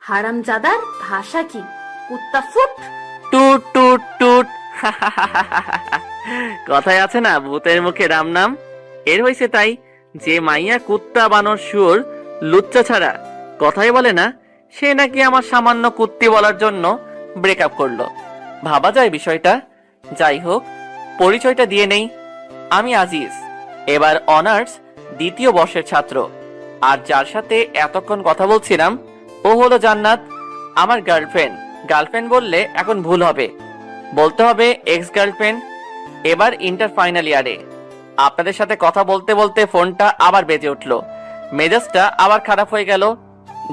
হারামজাদার ভাষা কি? কুত্তা ফুট। টুট টুট টুট। কথায় আছে না, ভূতের মুখে রাম নাম। এর হয়েছে তাই, যে মাইয়া কুত্তা বানর শুয়োর লুচ্চা ছাড়া কথাই বলে না, সে নাকি আমার সামান্য কুত্তি বলার জন্য ব্রেকআপ করলো। ভাবা যায় বিষয়টা। যাই হোক, পরিচয়টা দিয়ে নেই। আমি আজিজ, এবার অনার্স দ্বিতীয় বর্ষের ছাত্র। আর যার সাথে এতক্ষণ কথা বলছিলাম ও হলো জান্নাত, আমার গার্লফ্রেন্ড। গার্লফ্রেন্ড বললে এখন ভুল হবে, বলতে হবে এক্স গার্লফ্রেন্ড। এবার ইন্টার ফাইনাল ইয়ারে। আপনাদের সাথে কথা বলতে বলতে ফোনটা আবার বেজে উঠলো। মেজাজটা আবার খারাপ হয়ে গেল।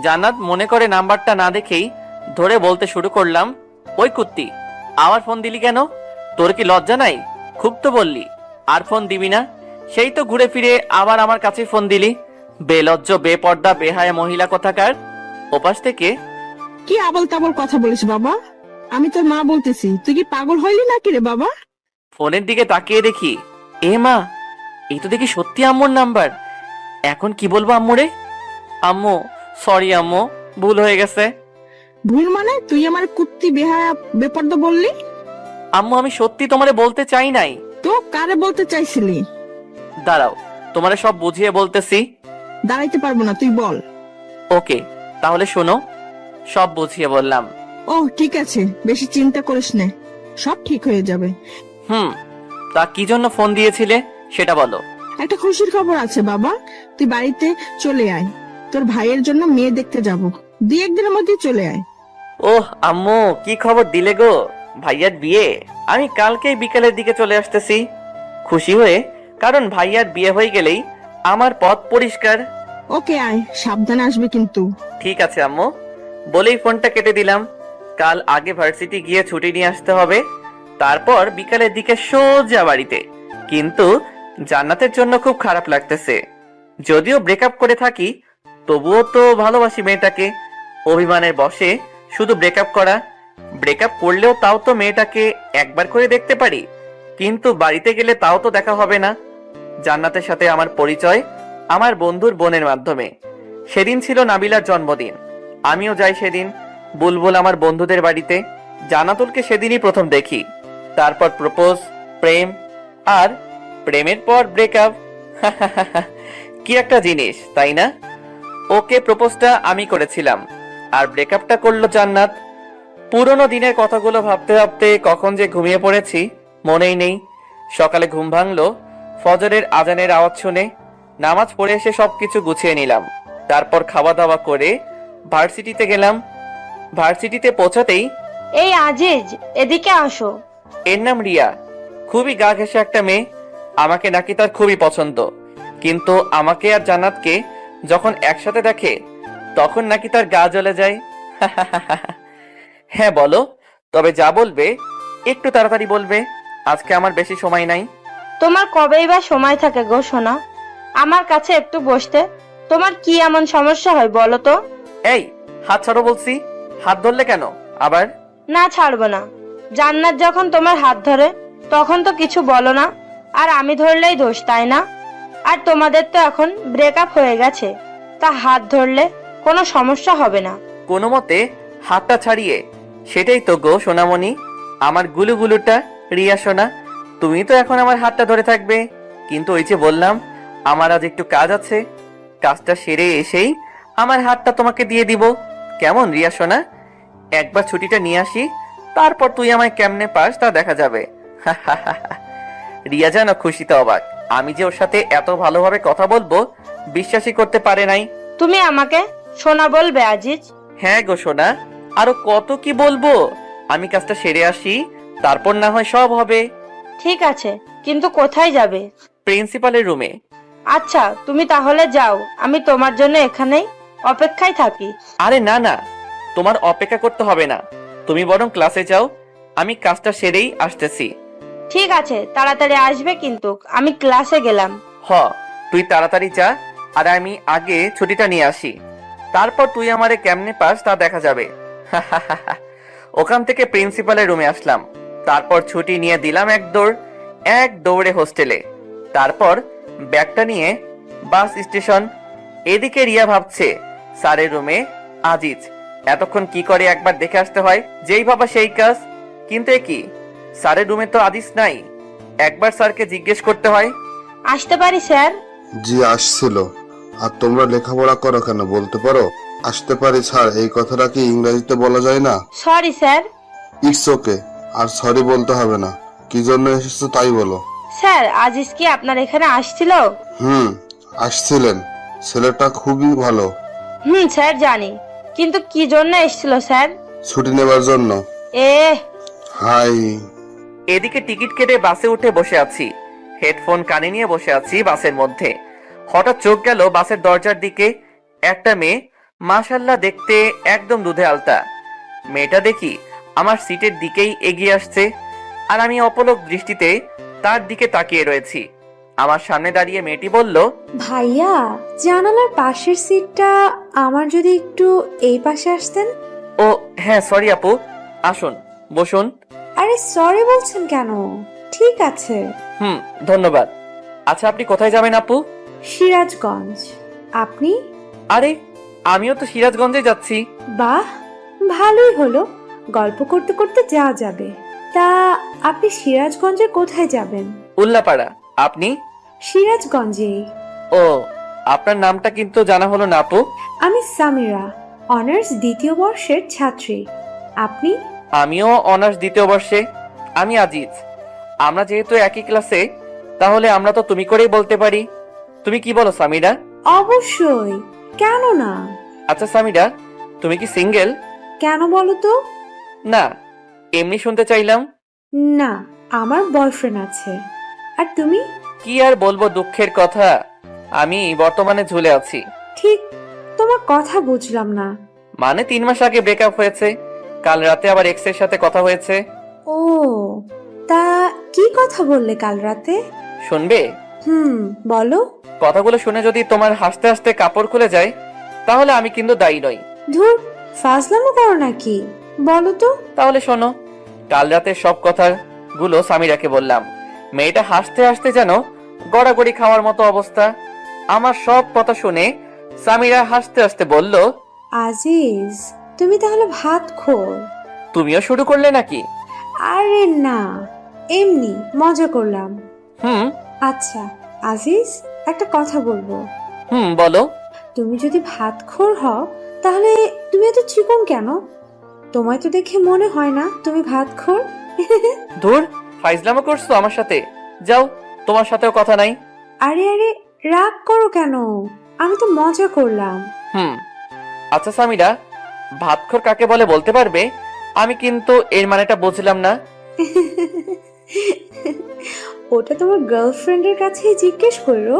জান্নাত মনে করে নাম্বারটা না দেখেই ধরে বলতে শুরু করলাম, ওই কুত্তি, আবার ফোন দিলি কেন? তোর কি লজ্জা নাই? খুব তো বললি আর ফোন দিবি না, সেই তো ঘুরে ফিরে আবার আমার কাছে ফোন দিলি। বেলজ্জ, বেপর্দা, বেহায়া মহিলা কোথাকার। ওপাশ থেকে, কি আবল তাবল কথা বলিস বাবা? আমি তোর মা বলতেছি, তুই কি পাগল হইলি নাকি রে বাবা? ফোনের দিকে তাকিয়ে দেখি, এ মা, এই তো দেখি সত্যি আম্মুর নাম্বার। এখন কি বলবো আম্মুরে? আম্মু সরি আম্মু, ভুল হয়ে গেছে। ভুল মানে? তুই আমার কুত্তি বেহায়া বেপর্দা বললি? আম্মু আমি সত্যি তোমারে বলতে চাই নাই। তো কারে বলতে চাইছিলি? দাঁড়াও, তোমারে সব বুঝিয়ে বলতেছি। দাঁড়াইতে পারবো না, তুই বল। ওকে, তাহলে শোনো, সব বুঝিয়ে বললাম। ও ঠিক আছে, বেশি চিন্তা করিস নে, সব ঠিক হয়ে যাবে। তা কি জন্য ফোন দিয়েছিলে সেটা বলো। একটা খুশির খবর আছে বাবা, তুই বাড়িতে চলে আয়। তোর ভাইয়ের জন্য মেয়ে দেখতে যাব, 2-1 দিনের মধ্যে চলে আয়। ওহ আম্মু, কি খবর দিলে গো? ভাইয়ার বিয়ে? আমি কালকেই বিকেলের দিকে চলে আসতেছি খুশি হয়ে, কারণ ভাইয়ার বিয়ে হয়ে গেলেই আমার পথ পরিষ্কার। ওকে আয়, সাবধানে আসবে কিন্তু। ঠিক আছে আম্মু, বলেই ফোনটা কেটে দিলাম। কাল আগে ভার্সিটি গিয়ে ছুটি নিয়ে আসতে হবে, তারপর বিকালের দিকে সোজা বাড়িতে। কিন্তু জান্নাতের জন্য খুব খারাপ লাগতেছে। যদিও ব্রেকআপ করে থাকি, তবুও তো ভালোবাসি মেয়েটাকে। অভিমানের বশে শুধু ব্রেকআপ করা। ব্রেকআপ করলেও তাও তো মেয়েটাকে একবার করে দেখতে পারি, কিন্তু বাড়িতে গেলে তাও তো দেখা হবে না। জান্নাতের সাথে আমার পরিচয় আমার বন্ধুর বোনের মাধ্যমে। সেদিন ছিল নাবিলার জন্মদিন, আমিও যাই সেদিন। বুলবুল আমার বন্ধুদের বাড়িতে। জান্নাতুলকে সেদিনই প্রথম দেখি। তারপর প্রপোজ, প্রেম, আর প্রেমের পর ব্রেকআপ। কি একটা জিনিস, তাই না? ওকে প্রপোজটা আমি করেছিলাম, আর ব্রেকআপটা করলো জান্নাত। পুরোনো দিনের কথাগুলো ভাবতে ভাবতে কখন যে ঘুমিয়ে পড়েছি মনেই নেই। সকালে ঘুম ভাঙলো ফজরের আজানের আওয়াজ শুনে। নামাজ পড়ে এসে সবকিছু গুছিয়ে নিলাম। তারপর খাওয়া দাওয়া করে ভার্সিটিতে গেলাম। ভার্সিটিতে পৌঁছাতেই, এই আজিজ, এদিকে আসো। এর নাম রিয়া, খুবই গা ঘেঁষে একটা মেয়ে। আমাকে নাকি তার খুবই পছন্দ, কিন্তু আমাকে আর জান্নাতকে যখন একসাথে দেখে তখন নাকি তার গা জ্বলে যায়। হ্যাঁ বলো, তবে যা বলবে একটু তাড়াতাড়ি বলবে, আজকে আমার বেশি সময় নাই। তোমার কবেই বা সময় থাকে গো সোনা, আমার কাছে একটু বসতে? তোমার কি এমন সমস্যা হয় বলো তো? এই, হাত ছাড়ো বলছি। হাত ধরলে কেন আবার? না, ছাড়বো না। জান্নাত যখন তোমার হাত ধরে তখন তো কিছু বলো না, আর আমি ধরলেই দোষ, তাই না? আর তোমাদের তো এখন ব্রেকআপ হয়ে গেছে, তা হাত ধরলে কোনো সমস্যা হবে না। কোনো মতে হাতটা ছাড়িয়ে, সেটাই তো গো সোনামণি, আমার গুলুগুলুটা। রিয়া সোনা, তুমি তো এখন আমার হাতটা ধরে থাকবে, কিন্তু ওই যে বললাম আমার আজ একটু কাজ আছে, কাজটা সেরে এসেই আমার হাতটা তোমাকে দিয়ে দিব। কেমন রিয়া সোনা? একবার ছুটিটা নিয়ে আসি, তারপর তুই আমায় কেমনে পাস তা দেখা যাবে। রিয়া যেন খুশিতে অবাক। আমি যে ওর সাথে এত ভালোভাবে কথা বলবো বিশ্বাসই করতে পারে নাই। তুমি আমাকে সোনা বলবে আজিজ? হ্যাঁ গো সোনা, আরো কত কি বলবো। আমি কাজটা সেরে আসি, তারপর না হয় সব হবে। ঠিক আছে, কিন্তু কোথায় যাবে? প্রিন্সিপালের রুমে। আচ্ছা, তুমি তাহলে যাও, আমি তোমার জন্য এখানেই অপেক্ষায় থাকি। আরে না না, তোমার অপেক্ষা করতে হবে না, তুমি বরং ক্লাসে যাও, আমি কাজটা সেরেই আসতেছি। ঠিক আছে, তাড়াতাড়ি আসবে কিন্তু, আমি ক্লাসে গেলাম। হ, তুই তাড়াতাড়ি যা, আর আমি আগে ছুটিটা নিয়ে আসি, তারপর তুই আমারে কেমনে পাস তা দেখা যাবে। ওখান থেকে প্রিন্সিপালের রুমে আসলাম। তারপর ছুটি নিয়ে দিলাম এক দৌড়ে হোস্টেলে। তারপর ব্যাগটা নিয়ে বাস স্টেশন। এদিকে রিয়া ভাবছে স্যারের রুমে আজিজ এতক্ষণ কি করে একবার দেখে আসতে হয়, যেই ভাবা সেই কাজ। কিন্তু এ কি, স্যারের রুমে তো আদিস নাই, একবার স্যারকে জিজ্ঞেস করতে হয়। আসতে পারি স্যার? জি আসছিল। আর তোমরা লেখাপড়া করো কেন বলতে পারো? আসতে পারি স্যার এই কথাটা কি ইংরেজিতে বলা যায় না? Sorry sir. ইটস ওকে, আর সরি বলতে হবে না। কি জন্য এসেছো তাই বলো। স্যার, আজিজ কি আপনার এখানে আসছিল? আসছিলেন। ছেলেটা খুবই ভালো। স্যার জানি, কিন্তু কি জন্য এসেছিল স্যার? ছুটি নেবার জন্য। এ হাই। এদিকে টিকিট কেটে বাসে উঠে বসে আছি, হেডফোন কানে নিয়ে বসে আছি বাসের মধ্যে। হঠাৎ চোখ গেল বাসের দরজার দিকে। একটা মেয়ে, মাশাল্লাহ দেখতে একদম দুধে আলতা। মেয়েটা দেখি আমার সিটের দিকেই এগিয়ে আসছে, আর আমি অপলক দৃষ্টিতে তার দিকে তাকিয়ে রয়েছি। আমার সামনে দাঁড়িয়ে মেয়েটি বলল, ভাইয়া, জানালার পাশের সিটটা আমার, যদি একটু এই পাশে আসতেন। ও হ্যাঁ সরি আপু, আসুন বসুন। আরে সরি বলছেন কেন? ঠিক আছে। ধন্যবাদ। আচ্ছা আপনি কোথায় যাবেন আপু? সিরাজগঞ্জ। আপনি? আরে আমিও তো সিরাজগঞ্জে যাচ্ছি। বাহ, ভালোই হলো, গল্প করতে করতে যাওয়া যাবে। তা আপনি সিরাজগঞ্জে কোথায় যাবেন? উল্লাপাড়া। আপনি? সিরাজগঞ্জে। ও, আপনার নামটা কিন্তু জানা হলো না আপু। আমি সামিরা, অনার্স দ্বিতীয় বর্ষের ছাত্রী। আপনি? আমিও অনার্স দ্বিতীয় বর্ষে। আমি আজিজ। আমরা যেহেতু একই ক্লাসে, তাহলে আমরা তো তুমি করেই বলতে পারি। তুমি কি বলো সামিরা? অবশ্যই, কেন না। আচ্ছা সামিরা, তুমি কি সিঙ্গেল? কেন বলো তো? না, এমনি শুনতে চাইলাম। না, আমার বয়ফ্রেন্ড আছে। আর তুমি? কি আর বলবো, দুঃখের কথা, আমি বর্তমানে ঝুলে আছি। ঠিক, তোমার কথা বুঝলাম না। মানে 3 মাস আগে ব্রেকআপ হয়েছে, কাল রাতে আবার এক্স এর সাথে কথা হয়েছে। ও, তা কি কথা বললে কাল রাতে? শুনবে? বলো। কথাগুলো শুনে যদি তোমার হাসতে হাসতে কাপড় খুলে যায়, তাহলে আমি কিন্তু দায়ী নই। ধুর, ফাজলামো করো নাকি? বলো তো। তাহলে শোনো, কাল রাতে সব কথাগুলো সামিরাকে বললাম। মেয়েটা হাসতে হাসতে যেন গড়াগড়ি খাওয়ার মতো অবস্থা। আমার সব কথা শুনে সামিরা হাসতে হাসতে বলল, আজিজ, তুমি তাহলে ভাত খোর? তুমিও শুরু করলে নাকি? আরে না, এমনি মজা করলাম। হুম আচ্ছা আজিজ, একটা কথা বলবো। বলো। তুমি যদি ভাত খোর হও, তাহলে তুমি এত চিকন কেন? তোমায় তো দেখে মনে হয় না তুমি ভাত খোর। ধুর, ফাইজলামো করছো আমার সাথে। যাও, তোমার সাথেও কথা নাই। আরে আরে, রাগ করো কেন? আমি তো মজা করলাম। আচ্ছা সামিরা, ভাতখোর কাকে বলে বলতে পারবে? আমি কিন্তু এর মানেটা বুঝলাম না। ওটা তোমার গার্লফ্রেন্ডের কাছেই জিজ্ঞেস করো,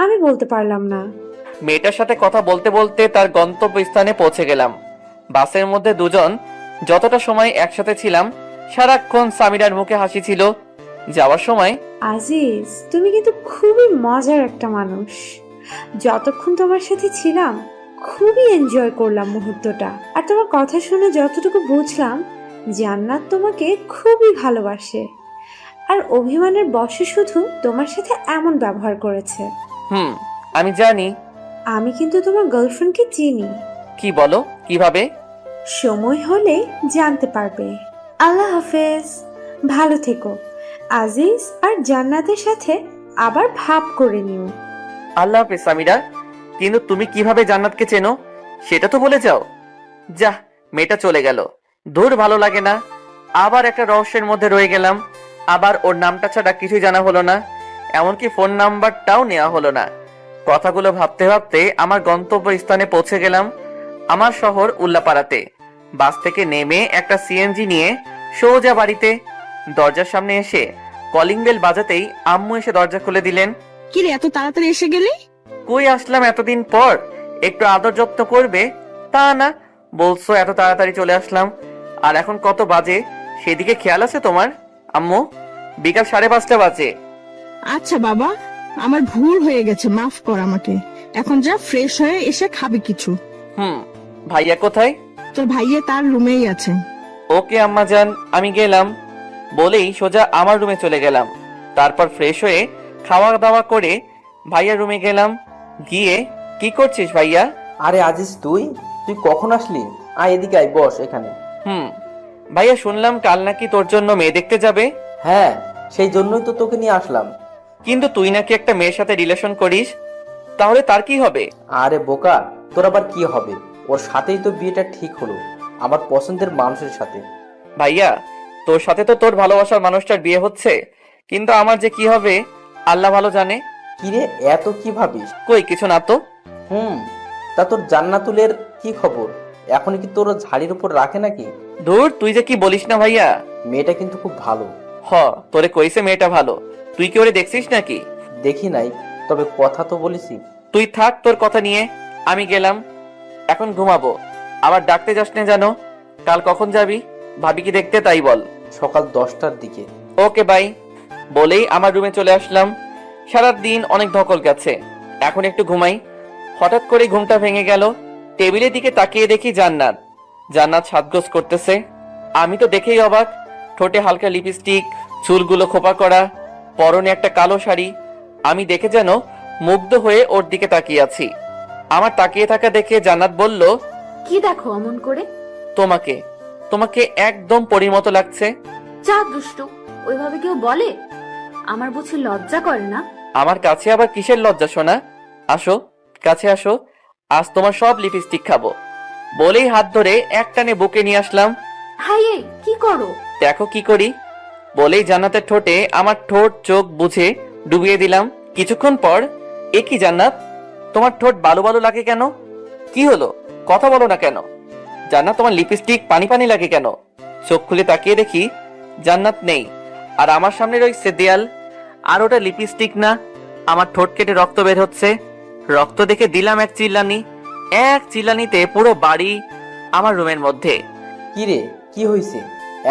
আমি বলতে পারলাম না। মেয়েটার সাথে কথা বলতে বলতে তার গন্তব্যস্থানে পৌঁছে গেলাম। বাসের মধ্যে দুজন যতটা সময় একসাথে ছিলাম, সারাক্ষণ সামিরার মুখে হাসি ছিল। যাওয়ার সময়, আজিজ, তুমি কিন্তু খুবই মজার একটা মানুষ। যতক্ষণ তোমার সাথে ছিলাম খুবই এনজয় করলাম মুহূর্তটা। আর তোমার কথা শুনে যতটুকু বুঝলাম, জান্নাত তোমাকে খুবই ভালোবাসে, আর অভিমানের বশে শুধু তোমার সাথে এমন ব্যবহার করেছে। আমি জানি। আমি কিন্তু তোমার গার্লফ্রেন্ডকে চিনি। কি বলো? কিভাবে? সময় হলে জানতে পারবে। আল্লাহ হাফেজ, ভালো থেকো। আজিজ আর জান্নাতের সাথে আবার ভাব করে নিও। আল্লাহ হাফেজ সামিরা। কিন্তু তুমি কিভাবে জান্নাতকে চেনো সেটা তো বলে যাও। যা, মেয়েটা চলে গেল। দূর, ভালো লাগে না। আবার একটা রহস্যের মধ্যে রয়ে গেলাম। আবার ওর নামটা ছাড়া কিছুই জানা হলো না, এমনকি ফোন নাম্বারটাও নেওয়া হলো না। কথাগুলো ভাবতে ভাবতে আমার গন্তব্য স্থানে পৌঁছে গেলাম। আমার শহর উল্লাপাড়াতে। বাস থেকে নেমে একটা সিএনজি নিয়ে সোজা বাড়িতে। দরজার সামনে এসে কলিং বেল বাজাতেই আম্মু এসে দরজা খুলে দিলেন। কিরে, এত তাড়াতাড়ি এসে গেলি? কই আসলাম এতদিন পর, একটু আদর যত্ন করবে তা না, বলছো এত তাড়াতাড়ি চলে আসলাম। আর এখন কত বাজে সেদিকে খেয়াল আছে তোমার আম্মু? বিকাল 5:30 বাজে। আচ্ছা বাবা, আমার ভুল হয়ে গেছে, মাফ কর আমাকে। এখন যা, ফ্রেশ হয়ে এসে খাবি কিছু। ভাইয়া কোথায়? তোর ভাইয়া তার রুমেই আছে। ওকে আম্মা জান, আমি গেলাম বলেই সোজা আমার রুমে চলে গেলাম। তারপর ফ্রেশ হয়ে খাওয়া দাওয়া করে ভাইয়ার রুমে গেলাম। গিয়ে, কি করছিস ভাইয়া? আরে আজিজ, তুই কখন আসলি? আয় এদিকে আয়, বস এখানে। ভাইয়া শুনলাম কাল নাকি তোর জন্য মেয়ে দেখতে যাবে। হ্যাঁ, সেই জন্যই তো তোকে নিয়ে আসলাম। কিন্তু তুই নাকি একটা মেয়ের সাথে রিলেশন করিস, তাহলে তার কি হবে? আরে বোকা, তোর আবার কি হবে? ওর সাথেই তো বিয়েটা ঠিক হলো, আমার পছন্দের মানুষের সাথে। ভাইয়া তোর সাথে তো তোর ভালোবাসার মানুষটার বিয়ে হচ্ছে, কিন্তু আমার যে কি হবে আল্লাহ ভালো জানে। কিরে, এত কি ভাবিস? কই কিছু না তো। তা তোর জান্নাতুলের কি খবর? এখন কি তোর ঝাড়ির উপর রাখে নাকি? ধুর, তুই যে কি বলিস না ভাইয়া। মেয়েটা কিন্তু খুব ভালো। তোরে কইছে মেয়েটা ভালো, তুই কি ওরে দেখছিস নাকি? দেখি নাই, তবে কথা তো বলেছি। তুই থাক তোর কথা নিয়ে, আমি গেলাম, এখন ঘুমাবো। আবার ডাকতে যাস না জানো। কাল কখন যাবি? ভাবি কি দেখতে, তাই বল। সকাল 10টার দিকে। ওকে বাই বলেই আমার রুমে চলে আসলাম। সারাদিন অনেক ধকল গেছে, এখন একটু ঘুমাই। হঠাৎ করে ঘুমটা ভেঙে গেল। টেবিলের দিকে তাকিয়ে দেখি জান্নাত সাজগোজ করতেছে। আমি তো দেখেই অবাক, ঠোঁটে হালকা লিপস্টিক, চুলগুলো খোপা করা, পরনে একটা কালো শাড়ি। আমি দেখে যেন মুগ্ধ হয়ে ওর দিকে তাকিয়ে আছি। আমার তাকিয়ে থাকা দেখে জান্নাত বলল, কি দেখো অমন করে? তোমাকে তোমাকে একদম পরীর মতো লাগছে। যা দুষ্টু, ওইভাবে কেউ বলে? আমার বুঝি লজ্জা করে না? আমার কাছে আবার কিসের লজ্জা শোনা? আসো কাছে আসো, আজ তোমার সব লিপস্টিক খাবো। বলেই হাত ধরে একটানে বুকে নিয়ে আসলাম। হাই, এই কি করো? দেখো কি করি। বলেই জান্নাতের ঠোঁটে আমার ঠোঁট চোখ বুঝে ডুবিয়ে দিলাম। কিছুক্ষণ পর, এ কি জান্নাত, তোমার ঠোঁট বালু বালু লাগে কেন? কি হলো, কথা বলো না কেন? জান্নাত, তোমার লিপস্টিক পানি পানি লাগে কেন? চোখ খুলে তাকিয়ে দেখি জান্নাত নেই, আর আমার সামনে রয়েছে দেয়াল। আর ওটা লিপস্টিক না, আমার ঠোঁট কেটে রক্ত বের হচ্ছে। রক্ত দেখে দিলাম এক চিল্লানিতে পুরো বাড়ি আমার রুমের মধ্যে। কিরে, কি হয়েছে?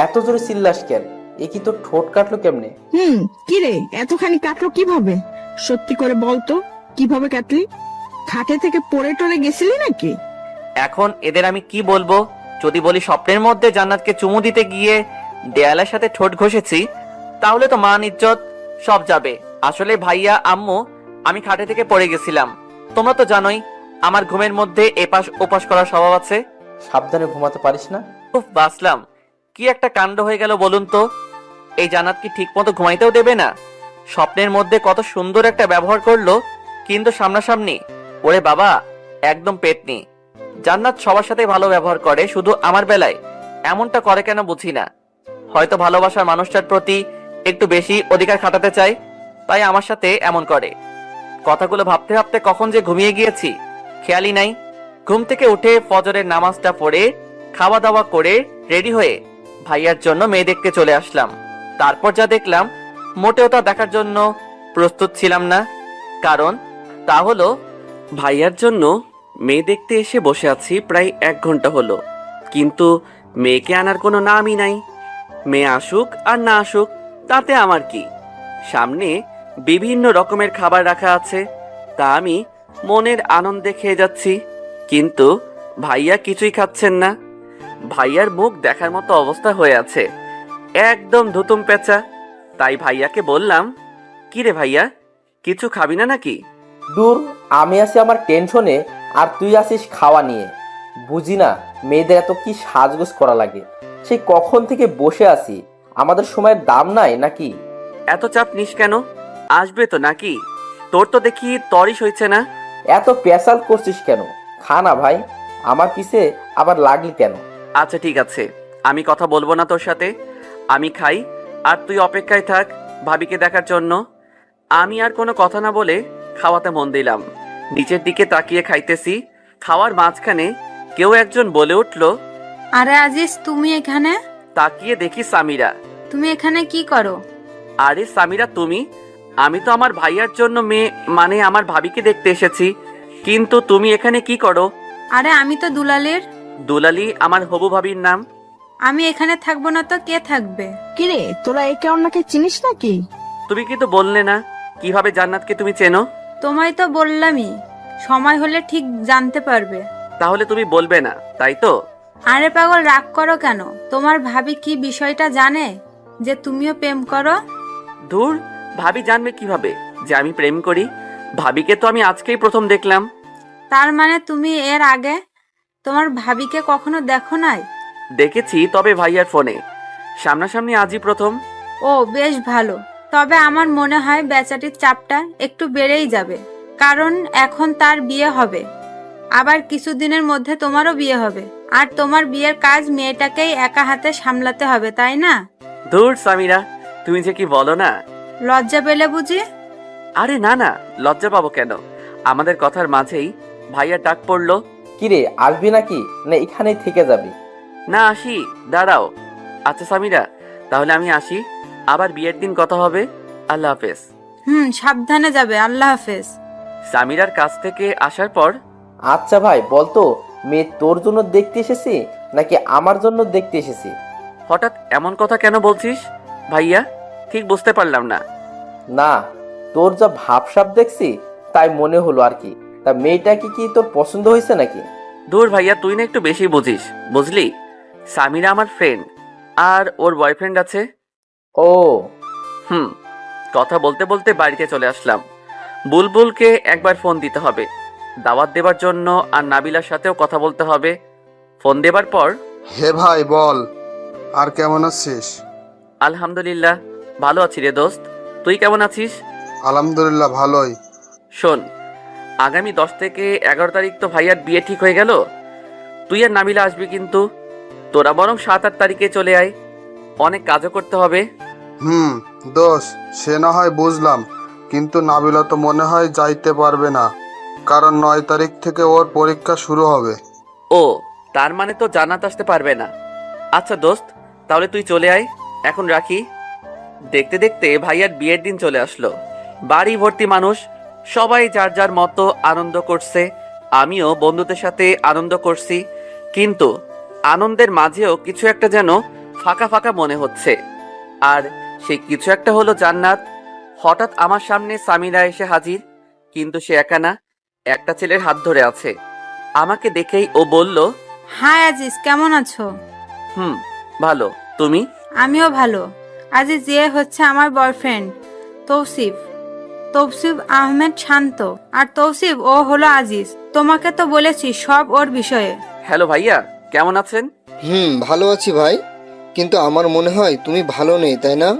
এত জোরে চিল্লাস কেন? এ কি তোর ঠোঁট কাটলো কেমনে? কি রে, এতখানি কাটলো কিভাবে? সত্যি করে বলতো, কিভাবে কাটলি? খাটে থেকে পড়ে টরে গেছিলি নাকি? এখন এদের আমি কি বলবো? যদি বলি স্বপ্নের মধ্যে জান্নাতকে চুমু দিতে গিয়ে দেয়ালের সাথে ঠোঁট ঘষেছি, তাহলে তো মান ইজ্জত সব যাবে। আসলে ভাইয়া আম্মু, আমি খাটে থেকে পড়ে গেছিলাম। তোমরা তো জানোই আমার ঘুমের মধ্যে এপাশ ওপাশ করার স্বভাব আছে। সাবধানে ঘুমাতে পারিস না? বাসলাম, কি একটা কাণ্ড হয়ে গেল বলুন তো। এই জান্নাত কি ঠিক মতো ঘুমাইতেও দেবে না? স্বপ্নের মধ্যে কত সুন্দর একটা ব্যবহার করলো, কিন্তু সামনাসামনি ওরে বাবা, একদম পেটনি। জান্নাত সবার সাথে ভালো ব্যবহার করে, শুধু আমার বেলায় এমনটা করে কেন বুঝি না। হয়তো ভালোবাসার মানুষটার প্রতি একটু বেশি অধিকার খাটাতে চায়, তাই আমার সাথে এমন করে। কথাগুলো ভাবতে ভাবতে কখন যে ঘুমিয়ে গিয়েছি খেয়ালই নাই। ঘুম থেকে উঠে ফজরের নামাজটা পড়ে খাওয়া দাওয়া করে রেডি হয়ে ভাইয়ার জন্য মেয়ে দেখতে চলে আসলাম। তারপর যা দেখলাম, মোটেও তা দেখার জন্য প্রস্তুত ছিলাম না। কারণ তা হলো, ভাইয়ার জন্য মেয়ে দেখতে এসে বসে আছি প্রায় 1 ঘন্টা হলো, কিন্তু মেয়েকে আনার কোনো নামই নাই। মেয়ে আসুক আর না আসুক তাতে আমার কি। সামনে বিভিন্ন রকমের খাবার রাখা আছে, তা আমি মনের আনন্দে খেয়ে যাচ্ছি, কিন্তু ভাইয়া কিছুই খাচ্ছেন না। ভাইয়ার মুখ দেখার মতো অবস্থা হয়ে আছে, একদম ধুতুম পেঁচা। তাই ভাইয়াকে বললাম, কি রে ভাইয়া, কিছু খাবি না নাকি? দূর, আমি আছি আমার টেনশনে, আর তুই আসিস খাওয়া নিয়ে। বুঝি না মেয়েদের এত কি সাজগোজ করা লাগে। সেই কখন থেকে বসে আছি, আমাদের সময়ের দাম নাই নাকি? এত চাপ নিস কেন, আসবে তো নাকি? তোর তো দেখি তরই সইছে না। এত পেশাল করছিস কেন? খা না ভাই, আমার পিছে আবার লাগলি কেন? আচ্ছা ঠিক আছে, আমি কথা বলবো না তোর সাথে, আমি খাই আর তুই অপেক্ষায় থাক ভাবিকে দেখার জন্য। আমি আর কোনো কথা না বলে খাওয়াতে মন দিলাম। নিচের দিকে তাকিয়ে খাইতেছি। খাওয়ার মাঝখানে কেউ একজন বলে উঠল, আরে আজিজ, তুমি এখানে? তাকিয়ে দেখি সামিরা। তুমি এখানে কি করো? আরে সামিরা তুমি? আমি তো আমার ভাইয়ার জন্য মেয়ে মানে আমার ভাবিকে দেখতে এসেছি, কিন্তু তুমি এখানে কি করো? আরে আমি তো দুলালের। দুলালি আমার হবু ভাবির নাম। আমি এখানে থাকবো না তো কে থাকবে? কিরে, তোরা একে অন্যকে চিনিস নাকি? তুমি কিন্তু বললে না, কিভাবে জান্নাতকে তুমি চেনো? তোমায় তো বললামই, সময় হলে ঠিক জানতে পারবে। তাহলে তুমি বলবে না, তাই তো? আরে পাগল, রাগ করো কেন? তোমার ভাবি কি বিষয়টা জানে যে তুমিও প্রেম করো? ধুর, ভাবি জানবে কিভাবে যে আমি প্রেম করি? ভাবিকে তো আমি আজকেই প্রথম দেখলাম। তার মানে তুমি এর আগে তোমার ভাবিকে কখনো দেখো নাই? দেখেছি, তবে ভাইয়ার ফোনে। সামনাসামনি আজই প্রথম। ও বেশ ভালো। তবে আমার মনে হয় বেচাটির চাপটা একটু বেড়েই যাবে, কারণ এখন তার বিয়ে হবে, আবার কিছুদিনের মধ্যে তোমারও বিয়ে হবে, আর তোমার বিয়ের কাজ মেয়েটাকেই একা হাতে সামলাতে হবে, তাই না? ধুর সামিরা, তুমি যে কি বলো না। লজ্জা পেলে বুঝি? আরে না না, লজ্জা পাবো কেন? আমাদের কথার মাঝেই ভাইয়ার ডাক পড়লো। কিরে, আসবি নাকি না এখানেই থেকে যাবি? না, আসি, দাঁড়াও। আচ্ছা সামিরা, তাহলে আমি আসি, আবার বিয়ের দিন কথা হবে। আল্লাহ হাফেজ। সাবধানে যাবে। আল্লাহ হাফেজ। সামিরার কাছ থেকে আসার পর আচ্ছা ভাই, বলতো মেয়ে তোর জন্য দেখতে এসেছি নাকি আমার জন্য দেখতে এসেছি? হঠাৎ এমন কথা কেন বলছিস ভাইয়া? ঠিক বুঝতে পারলাম না। না, তোর যা ভাবসাব দেখছি তাই মনে হলো আর কি। তা মেয়েটা কি তোর পছন্দ হয়েছে নাকি? দূর ভাইয়া, তুই না একটু বেশি বুঝিস, বুঝলি? সামিরা আমার ফ্রেন্ড, আর ওর বয়ফ্রেন্ড আছে। ও, কথা বলতে বলতে বাড়িতে চলে আসলাম। বুলবুলকে একবার ফোন দিতে হবে দাওয়াত দেবার জন্য, আর নাবিলার সাথেও কথা বলতে হবে। ফোন দেবার পর, হে ভাই বল, আর কেমন আছিস? আলহামদুলিল্লাহ ভালো আছি রে দোস্ত, তুই কেমন আছিস? আলহামদুলিল্লাহ ভালোই। শোন, আগামী 10 থেকে 11 তারিখ তো ভাইয়ার বিয়ে ঠিক হয়ে গেল। তুই আর নাবিলা আসবি, কিন্তু তোরা বরং 7-8 তারিখে চলে আয়, অনেক কাজও করতে হবে। দোষ, সে না হয় বুঝলাম, কিন্তু নাবিলা তো মনে হয় যাইতে পারবে না, কারণ 9 তারিখ থেকে ওর পরীক্ষা শুরু হবে। ও, তার মানে তো জান্নাত আসতে পারবে না। আচ্ছা দোস্ত, তাহলে তুই চলে আয়, এখন রাখি। দেখতে দেখতে ভাইয়ার বিয়ের দিন চলে আসলো। বাড়ি ভর্তি মানুষ, সবাই যার যার মতো আনন্দ করছে। আমিও বন্ধুদের সাথে আনন্দ করছি, কিন্তু আনন্দের মাঝেও কিছু একটা যেন ফাঁকা ফাঁকা মনে হচ্ছে। আর সেই কিছু একটা হলো জান্নাত। হঠাৎ আমার সামনে সামিরা এসে হাজির, কিন্তু সে একা না, একটা ছেলের হাত ধরে আছে। আমাকে দেখেই ও বলল, হাই আজিজ, কেমন আছো? ভালো, তুমি? আমিও ভালো। আজিজ, যে হচ্ছে আমার বয়ফ্রেন্ড তৌসিফ, তৌসিফ আহমেদ শান্ত। আর তৌসিফ, ও হলো আজিজ। তোমাকে তো বলেছি সব ওর বিষয়ে। হ্যালো ভাইয়া, কেমন আছেন? ভালো আছি ভাই, কিন্তু আমার মনে হয় তুমি ভালো নেই, তাই না?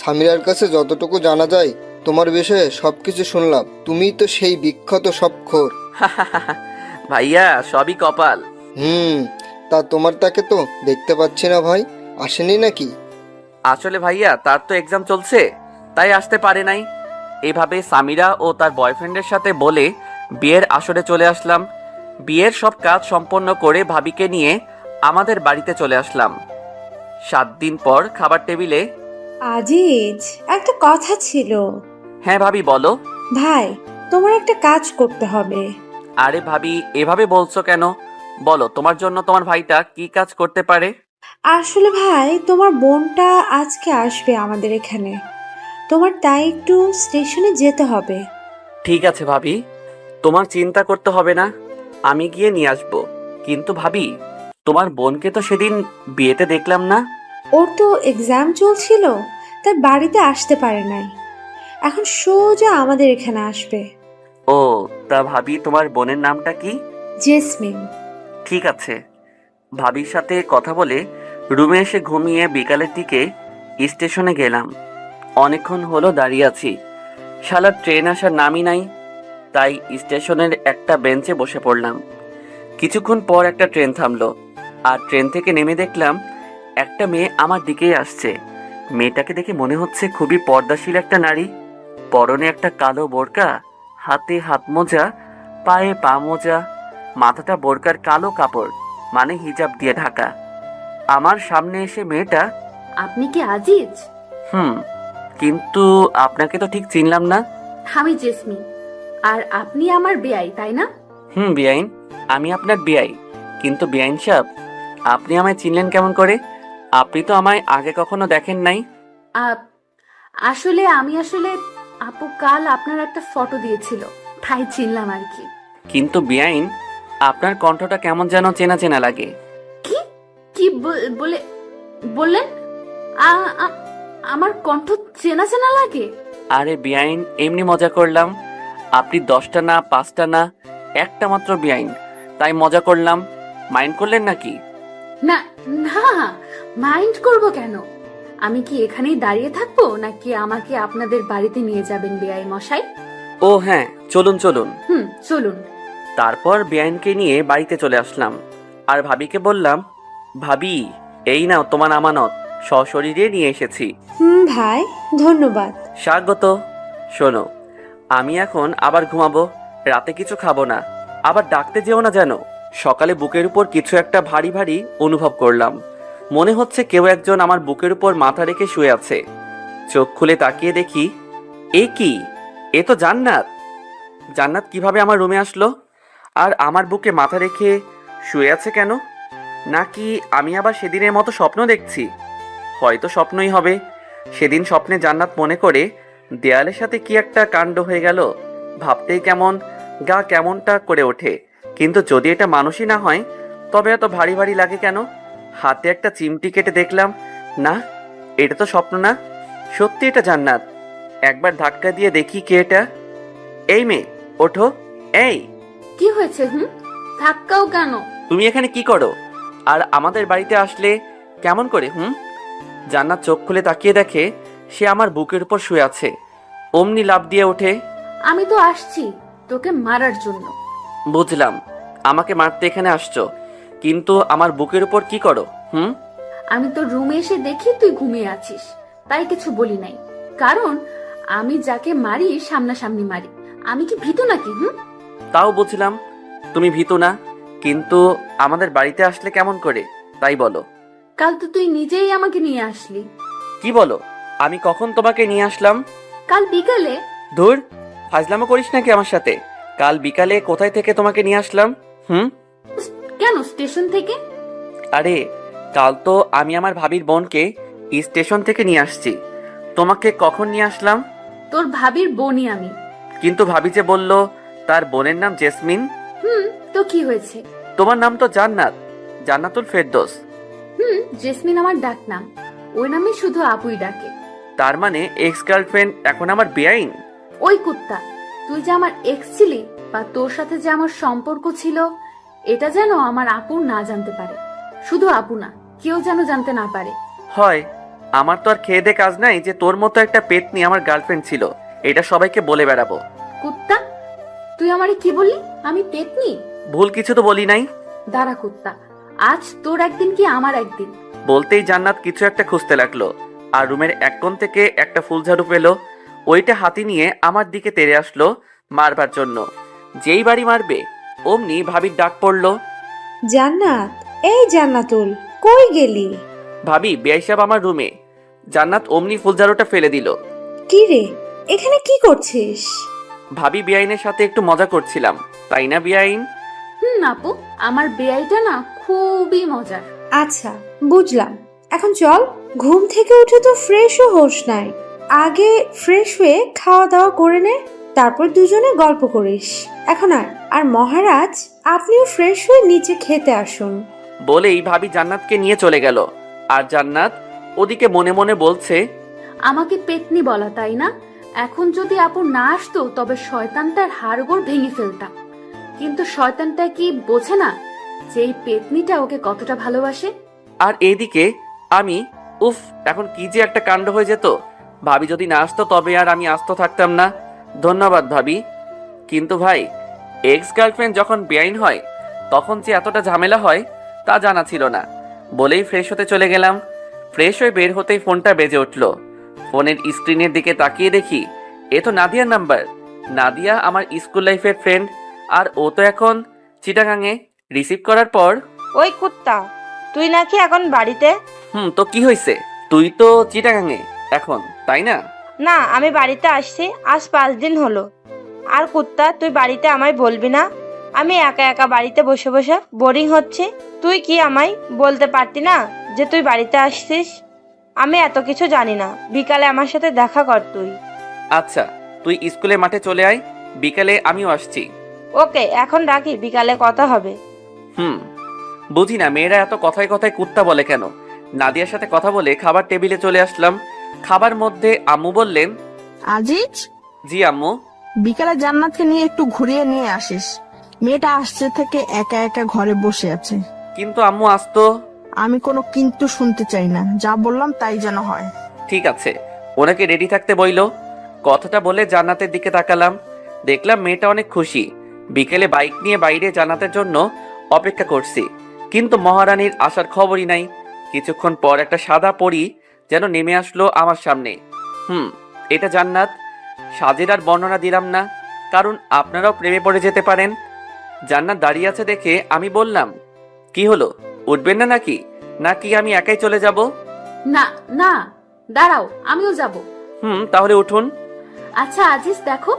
সামিরার কাছে যতটুকু জানা যায় তোমার বিষয়ে সবকিছু শুনলাম। তুমিই তো সেই বিখ্যাত সবখোর। ভাইয়া, সবই কপাল। তা তোমার তাকে তো দেখতে পাচ্ছি না ভাই, আসেনি নাকি? আসলে ভাইয়া, তার তো এক্সাম চলছে, তাই আসতে পারে নাই। এইভাবে সামিরা ও তার বয়ফ্রেন্ডের সাথে বলে বিয়ের আসরে চলে আসলাম। বিয়ের সব কাজ সম্পন্ন করে ভাবিকে নিয়ে আমাদের বাড়িতে চলে আসলাম। 7 দিন পর খাবার টেবিলে। আজিজ, একটা কথা ছিল। হ্যাঁ ভাবি, বলো। ভাই, তোমার একটা কাজ করতে হবে। আরে ভাবি, এভাবে বলছো কেন? বলো, তোমার জন্য তোমার ভাইটা কি কাজ করতে পারে? আসলে ভাই, তোমার বোনটা আজকে আসবে আমাদের এখানে, তোমার তাই একটু স্টেশনে যেতে হবে। ঠিক আছে ভাবি, তোমার চিন্তা করতে হবে না, আমি গিয়ে নিয়ে আসবো। কিন্তু ভাবি, তোমার বোনকে তো সেদিন বিয়েতে দেখলাম না। ওর তো এক্সাম চলছিল, তাই বাড়িতে আসতে পারে নাই। এখন সোজা আমাদের এখানে আসবে। ও, তা ভাবি, তোমার বোনের নামটা কি? জেসমিন। ঠিক আছে। ভাবির সাথে কথা বলে রুমে এসে ঘুমিয়ে বিকালের দিকে স্টেশনে গেলাম। অনেকক্ষণ হলো দাঁড়িয়ে আছি, শালার ট্রেন আসার নামই নাই। তাই স্টেশনের একটা বেঞ্চে বসে পড়লাম। কিছুক্ষণ পর একটা ট্রেন থামলো, আর ট্রেন থেকে নেমে দেখলাম একটা মেয়ে আমার দিকেই আসছে। মেয়েটাকে দেখে মনে হচ্ছে খুবই পর্দাশীল একটা নারী। পরনে একটা কালো বোরকা, হাতে হাত মোজা, পায়ে পা মোজা, মাথাটা বোরকার কালো কাপড় মানে হিজাব দিয়ে ঢাকা। আমার সামনে এসে মেয়েটা, আপনি কি আজিজ? কিন্তু আপনাকে তো ঠিক চিনলাম না। আমি জেসমিন, আর আপনি আমার বেয়াই, তাই না? বেআইন, আমি আপনার বেআই। কিন্তু বেআইন সাহেব, আপনি আমায় চিনলেন কেমন করে? আপনি তো আমায় আগে কখনো দেখেন নাই। আসলে আপু কাল আপনার একটা ফটো দিয়েছিল, তাই চিনলাম আর কি। কিন্তু বেআইন, আপনার কণ্ঠটা কেমন যেন চেনা চেনা লাগে। কি কি বললেন? আমার কণ্ঠ চেনা চেনা লাগে? আরে বেআইন, এমনি মজা করলাম। আপনি 10টা না, 5টা না, একটা মাত্র বেআইন, তাই মজা করলাম। মাইন্ড করলেন নাকি? না না, মাইন্ড করব কেন? আমি কি এখানেই দাঁড়িয়ে থাকবো নাকি আমাকে আপনাদের বাড়িতে নিয়ে যাবেন বেআই মশাই? ও হ্যাঁ, চলুন চলুন। চলুন। তারপর বেআইনকে নিয়ে বাড়িতে চলে আসলাম আর ভাবিকে বললাম, ভাবি এই নাও তোমার আমানত, সশরীরে নিয়ে এসেছি। ভাই ধন্যবাদ। স্বাগত। শোনো, আমি এখন আবার ঘুমাবো, রাতে কিছু খাবো না, আবার ডাকতে যেও না যেন। সকালে বুকের উপর কিছু একটা ভারী ভারী অনুভব করলাম, মনে হচ্ছে কেউ একজন আমার বুকের উপর মাথা রেখে শুয়ে আছে। চোখ খুলে তাকিয়ে দেখি, এ কি, এ তো জান্নাত। জান্নাত কিভাবে আমার রুমে আসলো আর আমার বুকে মাথা রেখে শুয়ে আছে কেন? নাকি আমি আবার সেদিনের মতো স্বপ্ন দেখছি? হয়তো স্বপ্নই হবে। সেদিন স্বপ্নে জান্নাত মনে করে দেয়ালের সাথে কি একটা কাণ্ড হয়ে গেল, ভাবতেই কেমন গা কেমনটা করে ওঠে। কিন্তু যদি এটা মানুষই না হয় তবে এত ভারী ভারী লাগে কেন? হাতে একটা চিমটি কেটে দেখলাম, না এটা তো স্বপ্ন না, সত্যি এটা জান্নাত। একবার ধাক্কা দিয়ে দেখি কে এটা। এই মেয়ে ওঠো। এই কি হয়েছে? ধাক্কাও কেন? তুমি এখানে কি করো আর আমাদের বাড়িতে আসলে কেমন করে? জান্নাত চোখ খুলে তাকিয়ে দেখে সে আমার বুকের উপর শুয়ে আছে। অমনি লাফ দিয়ে ওঠে। আমি তো আসছি তোকে মারার জন্য। বুঝলাম, আমাকে মারতে এখানে আসছো, কিন্তু আমার বুকের উপর কি করো? আমি তো রুমে এসে দেখি তুই ঘুমিয়ে আছিস, তাই কিছু বলি নাই। কারণ আমি যাকে মারি সামনাসামনি মারি। আমি কি ভীতু নাকি? তাও বুঝলাম তুমি ভীতু না, কিন্তু আমাদের বাড়িতে আসলে কেমন করে তাই বলো। কাল তো তুই নিজেই আমাকে নিয়ে আসলি। কি বলো? আমি কখন তোমাকে নিয়ে আসলাম? কাল বিকালে। ধুর, ফাজলামো করিস নাকি আমার সাথে? কাল বিকালে কোথায় থেকে তোমাকে নিয়ে আসলাম? কেন স্টেশন থেকে? আরে কাল তো আমি আমার ভাবির বোনকে স্টেশন থেকে নিয়ে আসছি। তোমাকে কখন নিয়ে আসলাম? তোর ভাবির বোনই আমি। কিন্তু ভাবি যে বলল তার বোনের নাম জেসমিন। তো কি হয়েছে? তোমার নাম তো জান্নাত, জান্নাতুল ফেরদৌস। জেসমিন আমার ডাক নাম, ওই নামে শুধু আপুই ডাকে। তার মানে এক্স গার্লফ্রেন্ড এখন আমার বেআইন? ওই কুত্তা, তুই যে আমার এক্স ছিলি বা তোর সাথে যে আমার সম্পর্ক ছিল, এটা যেন আমার আপু না জানতে পারে। শুধু আপু না, কেউ যেন জানতে না পারে। হয়, আমার তো আর খেয়ে দে কাজ নাই যে তোর মতো একটা পেতনি আমার গার্লফ্রেন্ড ছিল এটা সবাইকে বলে বেড়াবো। কুত্তা, তুই আমারে কি বললি? আমি পেতনি? ভুল কিছু তো বলি নাই। দাঁড়া কুত্তা, আজ তোর একদিন কি আমার একদিন। বলতেই জান্নাত কিছু একটা খুঁজতে লাগলো আর রুমের এক কোণ থেকে একটা ফুলঝাড়ু পেল, ওইটা হাতি নিয়ে আমার দিকে তেড়ে আসলো মারবার জন্য। যেই বাড়ি মারবে অমনি ভাবির ডাক পড়লো, জান্নাত, এই জান্নাতুল, কই গেলি? ভাবি বেআই সাহেব আমার রুমে। জান্নাত অমনি ফুলঝাড়ুটা ফেলে দিল। কি রে, এখানে কি করছিস? ভাবি বেআইনের সাথে একটু মজা করছিলাম, তাই না বেআইন? আপু, আমার বেআইটা না খুবই মজার। আচ্ছা বুঝলাম, এখন চল। ঘুম থেকে উঠে তো ফ্রেশও হোস নাই, আগে ফ্রেশ হয়ে খাওয়া দাওয়া করে নে, তারপর দুজনে গল্প করিস। এখন আর মহারাজ আপনিও ফ্রেশ হয়ে নিচে খেতে আসুন। বলেই ভাবি জান্নাতকে নিয়ে চলে গেল আর জান্নাত ওদিকে মনে মনে বলছে, আমাকে পেতনি বলা তাই না? এখন যদি আপু না আসতো তবে শয়তানটার হাড়গোড় ভেঙে ফেলতাম। কিন্তু শয়তানটা কি বোঝে না যে এই পেতনিটা ওকে কতটা ভালোবাসে? আর এইদিকে আমি, উফ, এখন কি যে একটা কাণ্ড হয়ে যেত। ভাবি যদি না আসতো তবে আর আমি আস্ত থাকতাম না। ধন্যবাদ ভাবি। কিন্তু ভাই, এক্স গার্লফ্রেন্ড যখন বেআইন হয় তখন যে এতটা ঝামেলা হয় তা জানা ছিল না। বলেই ফ্রেশ হতে চলে গেলাম। ফ্রেশ হয়ে বের হতেই ফোনটা বেজে উঠল। ফোনের স্ক্রিনের দিকে তাকিয়ে দেখি এ তো নাদিয়ার নাম্বার। নাদিয়া আমার স্কুল লাইফের ফ্রেন্ড, আর ও তো এখন চিটাগাঙে। রিসিভ করার পর, ওই কুত্তা, তুই নাকি এখন বাড়িতে? তো কি হয়েছে? তুই তো চিটাগাঙে এখন, তাই না? না, আমি বাড়িতে আসছি আজ 5 দিন হলো। আর কুত্তা, তুই বাড়িতে আমায় বলবি না? আমি একা একা বাড়িতে বসে বসে বোরিং হচ্ছে। তুই কি আমায় বলতে পারতি না যে তুই বাড়িতে আসছিস? আমি এত কিছু জানি না, বিকালে আমার সাথে দেখা কর তুই। আচ্ছা, তুই স্কুলে মাঠে চলে আয়, বিকালে আমিও আসছি। ওকে, এখন রাখি, বিকালে কথা হবে। বুঝি না মেয়েরা এত কথায় কথায় কুত্তা বলে কেন। নাদিয়ার সাথে কথা বলে খাবার টেবিলে চলে আসলাম। খাবার মধ্যে আম্মু বললেন, আজিজ, জি আম্মু। বিকালে জান্নাতকে নিয়ে একটু ঘুরিয়ে নিয়ে আসিস। মেয়েটা আসছে থেকে একা একা ঘরে বসে আছে। কিন্তু আম্মু আসতো। আমি কোনো কিন্তু শুনতে চাই না, যা বললাম তাই যেন হয়। ঠিক আছে, ওনাকে রেডি থাকতে বইলো। কথাটা বলে জান্নাতের দিকে তাকালাম, দেখলাম মেয়েটা অনেক খুশি। বিকেলে বাইক নিয়ে বাইরে জান্নাতের জন্য অপেক্ষা করছি, কিন্তু মহারানীর আসার খবরই নাই। কিছুক্ষণ পর একটা সাদা পরী যেন নেমে আসলো আমার সামনে। এটা জান্নাত। সাজের আর বর্ণনা দিলাম না, কারণ আপনারাও প্রেমে পড়ে যেতে পারেন। জান্নাত দাঁড়িয়ে আছে দেখে আমি বললাম, কি হলো, উঠবেন না নাকি? নাকি আমি একাই চলে যাব? না না, দাঁড়াও, আমিও যাব। তাহলে উঠুন। আচ্ছা আজিজ, দেখো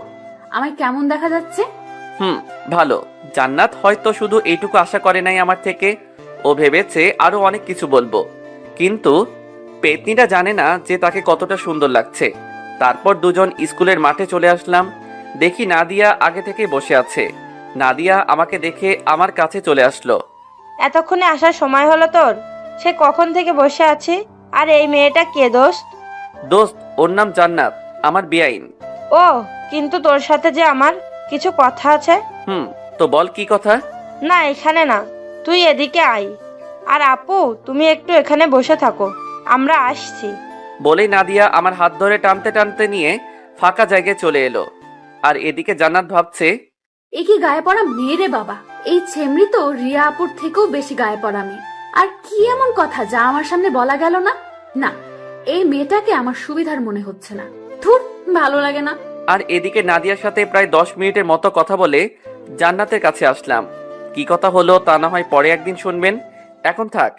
আমায় কেমন দেখা যাচ্ছে। ভালো। জান্নাত হয়তো শুধু এইটুকু আশা করে নাই আমার থেকে, ও ভেবেছে আরো অনেক কিছু বলবো, কিন্তু পেতনিটা জানে না যে তাকে কতটা সুন্দর লাগছে। তারপর দুজন স্কুলের মাঠে চলে আসলাম। দেখি নাদিয়া আগে থেকেই বসে আছে। নাদিয়া আমাকে দেখে আমার কাছে চলে আসলো। এতক্ষণে আসার সময় হলো তোর? সে কখন থেকে বসে আছি। আর এই মেয়েটা কে দোস্ত? দোস্ত, ওর নাম জান্নাত, আমার বেআইন। ও, কিন্তু তোর সাথে যে আমার কিছু কথা আছে। তো বল, কি কথা? না, এখানে না, তুই এদিকে আয়। আর আপু, তুমি একটু এখানে বসে থাকো, আমরা আসছি। বলেই নাদিয়া আমার হাত ধরে টানতে টানতে নিয়ে ফাঁকা জায়গায় চলে এলো। আর এদিকে জান্নাত ভাবছে, এ কি গায়ে পড়া মেয়ে রে বাবা! এই ছেমরি তো রিয়া আপুর থেকেও বেশি গায়ে পড়া মেয়ে। আর কি এমন কথা যা আমার সামনে বলা গেল না? না, এই মেয়েটাকে আমার সুবিধার মনে হচ্ছে না। ধুর, ভালো লাগে না। আর এদিকে নাদিয়ার সাথে প্রায় 10 মিনিটের মতো কথা বলে জান্নাতের কাছে আসলাম। কি কথা হলো তা না হয় পরে একদিন শুনবেন, এখন থাক।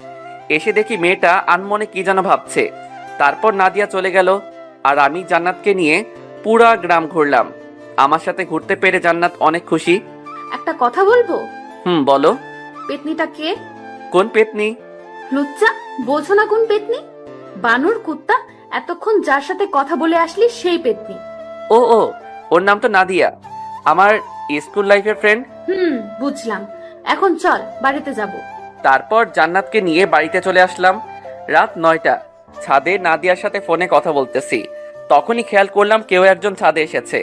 এসে দেখি মেয়েটা আনমনে কি যেন ভাবছে। তারপর নাদিয়া চলে গেল, আর আমি জান্নাতকে নিয়ে পুরা গ্রাম ঘুরলাম। আমার সাথে ঘুরতে পেরে জান্নাত অনেক খুশি। একটা কথা বলবো? বলো। পেতনিটা কে? কোন পেতনি? লুচ্চা, বোঝো না কোন পেতনি? বানর কুত্তা, এতক্ষণ যার সাথে কথা বলে আসলি সেই পেতনি। ও, ওর নাম তো নাদিয়া, আমার স্কুল লাইফের ফ্রেন্ড। বুঝলাম। এখন চল, বাড়িতে যাব। তারপর জান্নাতকে নিয়ে বাড়িতে চলে আসলাম। রাত 9টা। ছাদে নাদিয়ার সাথে ফোনে কথা বলতেছি। তখনই খেয়াল করলাম কেউ একজন ছাদে এসেছে।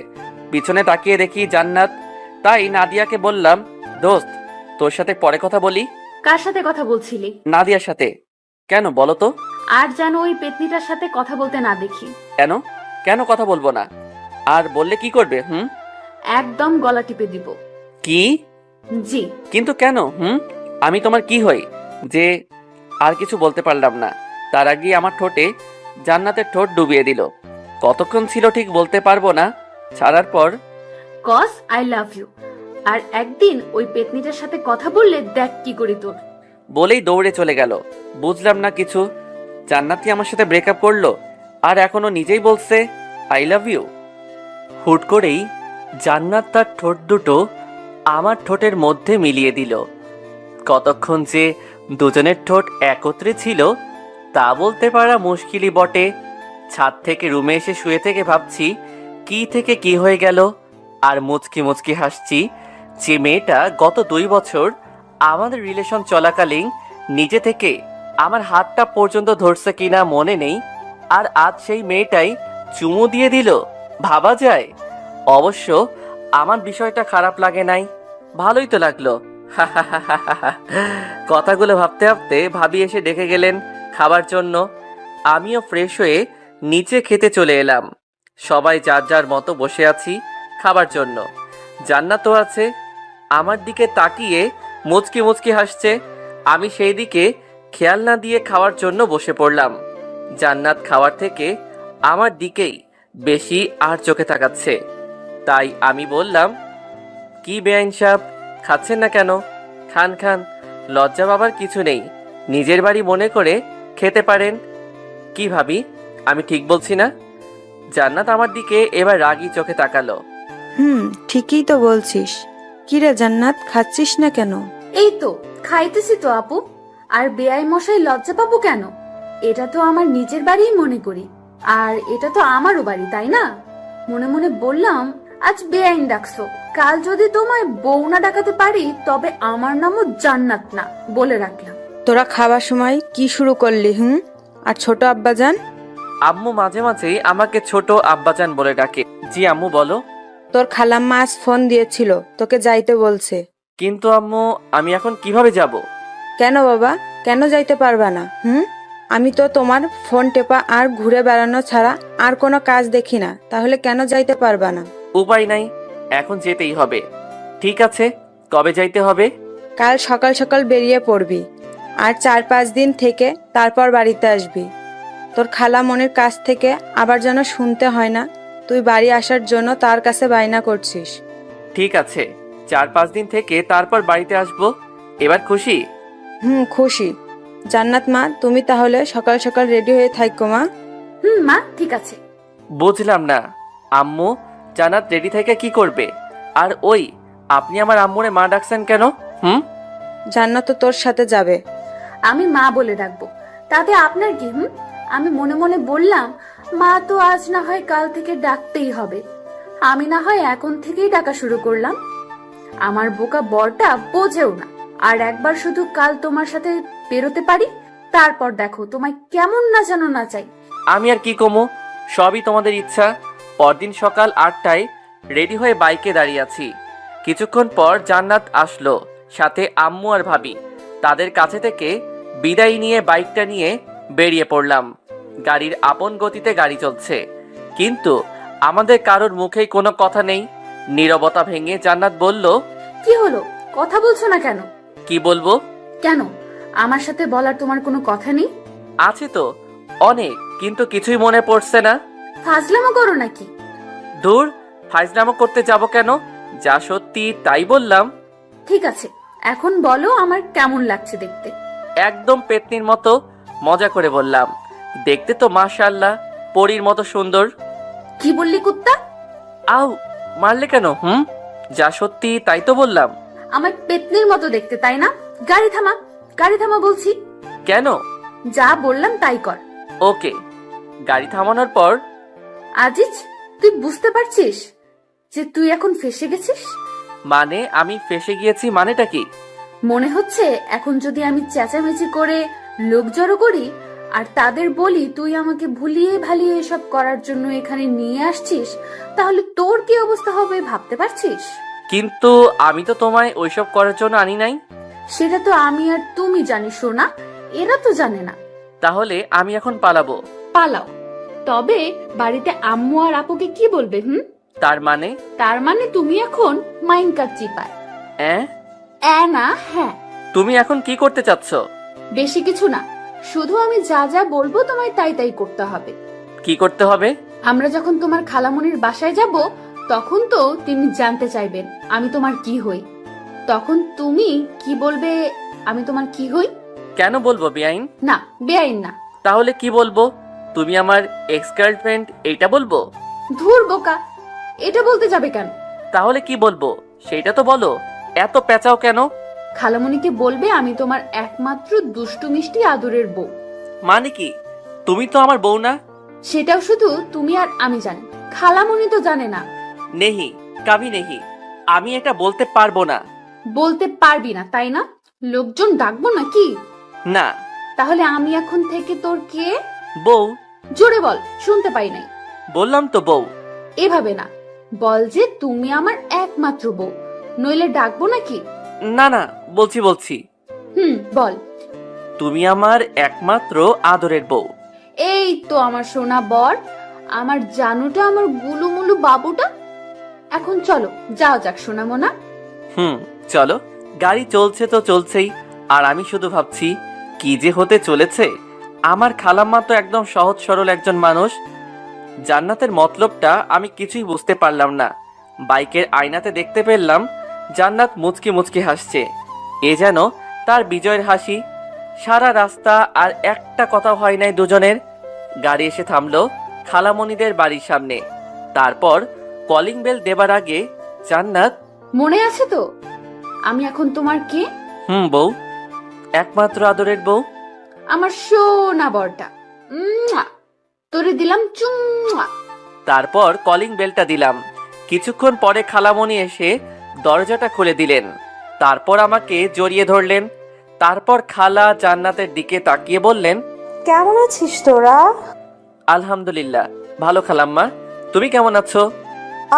পিছনে তাকিয়ে দেখি জান্নাত। তাই নাদিয়াকে বললাম, দোস্ত, তোর সাথে পরে কথা বলি। কার সাথে কথা বলছিলি? নাদিয়ার সাথে। কেন বলো তো? আর যেন ওই পেতনিটার সাথে কথা বলতে না দেখি। কেন? কেন কথা বলবো না? আর বললে কি করবে? একদম গলা টিপে দিব। কি? জি। কিন্তু কেন? আমি তোমার কি হই যে? আর কিছু বলতে পারলাম না। তার আগে আমার ঠোঁটে জান্নাতের ঠোঁট ডুবিয়ে দিল। কতক্ষণ ছিল ঠিক বলতে পারবো না। ছাড়ার পর, কজ আই লাভ ইউ। আর একদিন ওই পেতনিটার সাথে কথা বললে দেখ কি করি তোর। বলেই দৌড়ে চলে গেল। বুঝলাম না কিছু। জান্নাতি আমার সাথে ব্রেকআপ করলো, আর এখনো নিজেই বলছে আই লাভ ইউ। হুট করেই জান্নাত তার ঠোঁট দুটো আমার ঠোঁটের মধ্যে মিলিয়ে দিল। কতক্ষণ যে দুজনের ঠোঁট একত্রে ছিল তা বলতে পারা মুশকিলই বটে। ছাদ থেকে রুমে এসে শুয়ে থেকে ভাবছি কি থেকে কি হয়ে গেল, আর মুচকি মুচকি হাসছি যে মেয়েটা গত 2 বছর আমাদের রিলেশন চলাকালীন নিজে থেকে আমার হাতটা পর্যন্ত ধরছে কিনা মনে নেই, আর আজ সেই মেয়েটাই চুমু দিয়ে দিল। ভাবা যায়? অবশ্য আমার বিষয়টা খারাপ লাগে নাই, ভালোই তো লাগলো। কথাগুলো ভাবতে ভাবতে ভাবি এসে ডেকে গেলেন খাবার জন্য। আমিও ফ্রেশ হয়ে নিচে খেতে চলে এলাম। সবাই যার যার মতো বসে আছি খাবার জন্য। জান্নাতও আছে, আমার দিকে তাকিয়ে মুচকি মুচকি হাসছে। আমি সেই দিকে খেয়াল না দিয়ে খাওয়ার জন্য বসে পড়লাম। জান্নাত খাওয়ার থেকে আমার দিকেই বেশি আর চোখে তাকাচ্ছে। তাই আমি বললাম, কি বেআইন সাহেব, খাচ্ছেন না কেন? খান খান, লজ্জা পাবার কিছু নেই। নিজের বাড়ি মনে করে খেতে পারেন। কি ভাবি, আমি ঠিক বলছি না? জান্নাত আমার দিকে এবার রাগী চোখে তাকালো। ঠিকই তো বলছিস। কিরে জান্নাত, খাচ্ছিস না কেন? এই তো খাইতেছি তো আপু। আর বেআই মশাই লজ্জা পাবো কেন? এটা তো আমার নিজের বাড়িই মনে করি, আর এটা তো আমারও বাড়ি, তাই না? মনে মনে বললাম, আজ বেআইন ডাকছো, কাল যদি তোমায় বউ না ডাকাতে পারি তবে আমার নামও জান্নাত না, বলে রাখলাম। তোরা খাবার সময় কি শুরু করলি? আর ছোট আব্বাজান? আম্মু মাঝে মাঝেই আমাকে ছোট আব্বাজান বলে ডাকে। জি আম্মু, বলো। তোর খালাম্মা আজ ফোন দিয়েছিল, তোকে যাইতে বলছে। কিন্তু আম্মু, আমি এখন কিভাবে যাব? কেন বাবা, কেন যাইতে পারবা না? আমি তো তোমার ফোন টেপা আর ঘুরে বেড়ানো ছাড়া আর কোনো কাজ দেখি না, তাহলে কেন যাইতে পারবা না? উপায় নাই, এখন যেতেই হবে। ঠিক আছে, কবে যাইতে হবে? কাল সকাল সকাল বেরিয়ে পড়বি, আর 4-5 দিন থেকে তারপর বাড়িতে আসবি। তোর খালা মনির কাছ থেকে আবার যেন শুনতে হয় না তুই বাড়ি আসার জন্য তার কাছে বায়না করছিস। ঠিক আছে, 4-5 দিন থেকে তারপর বাড়িতে আসবো। এবার খুশি? খুশি। জান্নাত মা, তুমি তাহলে সকাল সকাল রেডি হয়ে থাকো মা। মা ঠিক আছে। বুঝলাম না, আম্মু জান্নাত রেডি থেকে কি করবে? আর ওই, আপনি আমার আম্মুরে মা ডাকছেন কেন? জান্নাত তো তোর সাথে যাবে। আমি মা বলে ডাকবো, তাতে আপনার কি? আমি মনে মনে বললাম, মা তো আজ না হয় কাল থেকে ডাকতেই হবে, আমি না হয় এখন থেকেই ডাকা শুরু করলাম। আমার বোকা বরটা বোঝেও না, আর একবার শুধু কাল তোমার সাথে বেরোতে পারি, তারপর দেখো তোমায় কেমন না জানো না চাই। আমি আর কি কমু, সবই তোমাদের ইচ্ছা। পরদিন সকাল 8টায় রেডি হয়ে বাইকে দাঁড়িয়ে আছি। কিছুক্ষণ পর জান্নাত আসলো, সাথে আম্মু আর ভাবি। তাদের কাছে থেকে বিদায় নিয়ে বাইকটা নিয়ে বেরিয়ে পড়লাম। গাড়ির আপন গতিতে গাড়ি চলছে, কিন্তু আমাদের কারোর মুখেই কোনো কথা নেই। নীরবতা ভেঙে জান্নাত বলল, কি হলো, কথা বলছো না কেন? কি বলবো? কেন, আমার সাথে বলার তোমার কোনো কথা নেই? আছে তো অনেক, কিন্তু কিছুই মনে পড়ছে না। ফাজলামো করো নাকি? দূর, ফাজলামো করতে যাব কেন? যা সত্যি তাই বললাম। ঠিক আছে, এখন বলো আমার কেমন লাগছে দেখতে? একদম পেতনির মতো, মজা করে বললাম। দেখতে তো মাশাআল্লাহ পরীর মতো সুন্দর। কি বললি কুত্তা? আউ, মারলে কেন? যা সত্যি তাই তো বললাম। আমার পেতনির মতো দেখতে, তাই না? গাড়ি থামা, গাড়ি থামা বলছি। কেন? যা বললাম তাই কর। ওকে। গাড়ি থামানোর পর, আজিজ, তুই বুঝতে পারছিস যে তুই এখন ফেসে গেছিস? মানে আমি ফেসে গিয়েছি মানেটা কি? মনে হচ্ছে এখন যদি আমি চেঁচামেচি করে লোক জড়ো করি আর তাদের বলি তুই আমাকে ভুলিয়ে ভালিয়ে এসব করার জন্য এখানে নিয়ে আসছিস, তাহলে তোর কি অবস্থা হবে ভাবতে পারছিস? কিন্তু আমি তো তোমায় ওইসব করার জন্য আনি নাই। সেটা তো আমি আর তুমি জানি সোনা, এরা তো জানে না। তাহলে আমি এখন পালাবো? পালাও, তবে বাড়িতে আম্মু আর আপুকে কি বলবে? তার মানে? তার মানে তুমি এখন মাইনকার চিপায়। না, হ্যাঁ। তুমি এখন কি করতে চাচ্ছ? বেশি কিছু না, শুধু আমি যা যা বলবো তোমায় তাই তাই করতে হবে। কি করতে হবে? আমরা যখন তোমার খালামণির বাসায় যাব, তখন তো তিনি জানতে চাইবেন আমি তোমার কি হই। তখন তুমি কি বলবে? আমি তোমার কি হই? কেন বলবো বেআইন? না, বেআইন না। তাহলে কি বলবো? তুমি আমার এক্স গার্লফ্রেন্ড, এইটা বলবো? ধুর বোকা, এটা বলতে যাবে কেন? তাহলে কি বলবো সেটা তো বলো, এত পেঁচাও কেন? খালামণিকে বলবে আমি তোমার একমাত্র দুষ্টু মিষ্টি আদরের বউ। মানে কি? তুমি তো আমার বউ না? সেটাও শুধু তুমি আর আমি জানি, খালামণি তো জানে না। নেহি, কাভি নেহি, আমি এটা বলতে পারবো না। বলতে পারবি না, তাই না? লোকজন ডাকবো নাকি? না। তাহলে আমি এখন থেকে তোর কে? বউ। জোরে বল, শুনতে পাই নাই। বললাম তো বউ। এভাবে না, বল যে তুমি আমার একমাত্র বউ, নইলে ডাকবো নাকি? না না, বলছি। বল। তুমি আমার একমাত্র আদরের বউ। এই তো আমার সোনা বর, আমার জানুটা, আমার গুলুমুলু বাবুটা। এখন চলো, যাও যাক সোনা মোনা। চলো। গাড়ি চলছে তো চলছেই, আর আমি শুধু ভাবছি কি যে হতে চলেছে। আমার খালাম্মা তো একদম সহজ সরল একজন মানুষ। জান্নাতের মতলবটা আমি কিছুই বুঝতে পারলাম না। বাইকের আয়নাতে দেখতে পেলাম জান্নাত মুচকি মুচকি হাসছে, এ যেন তার বিজয়ের হাসি। সারা রাস্তা আর একটা কথা হয় নাই দুজনের। গাড়ি এসে থামলো খালামণিদের বাড়ির সামনে। তারপর কলিং বেল দেবার আগে জান্নাত, মনে আছে তো আমি এখন তোমার কে? বউ, একমাত্র আদরের বউ। আমার সোনা বরটা, তোরে দিলাম চুম্মা। তারপর কলিং বেলটা দিলাম। কিছুক্ষণ পরে খালামণি এসে দরজাটা খুলে দিলেন, তারপর আমাকে জড়িয়ে ধরলেন। তারপর খালা জান্নাতের দিকে তাকিয়ে বললেন, কেমন আছিস তোরা? আলহামদুলিল্লাহ ভালো খালাম্মা, তুমি কেমন আছো?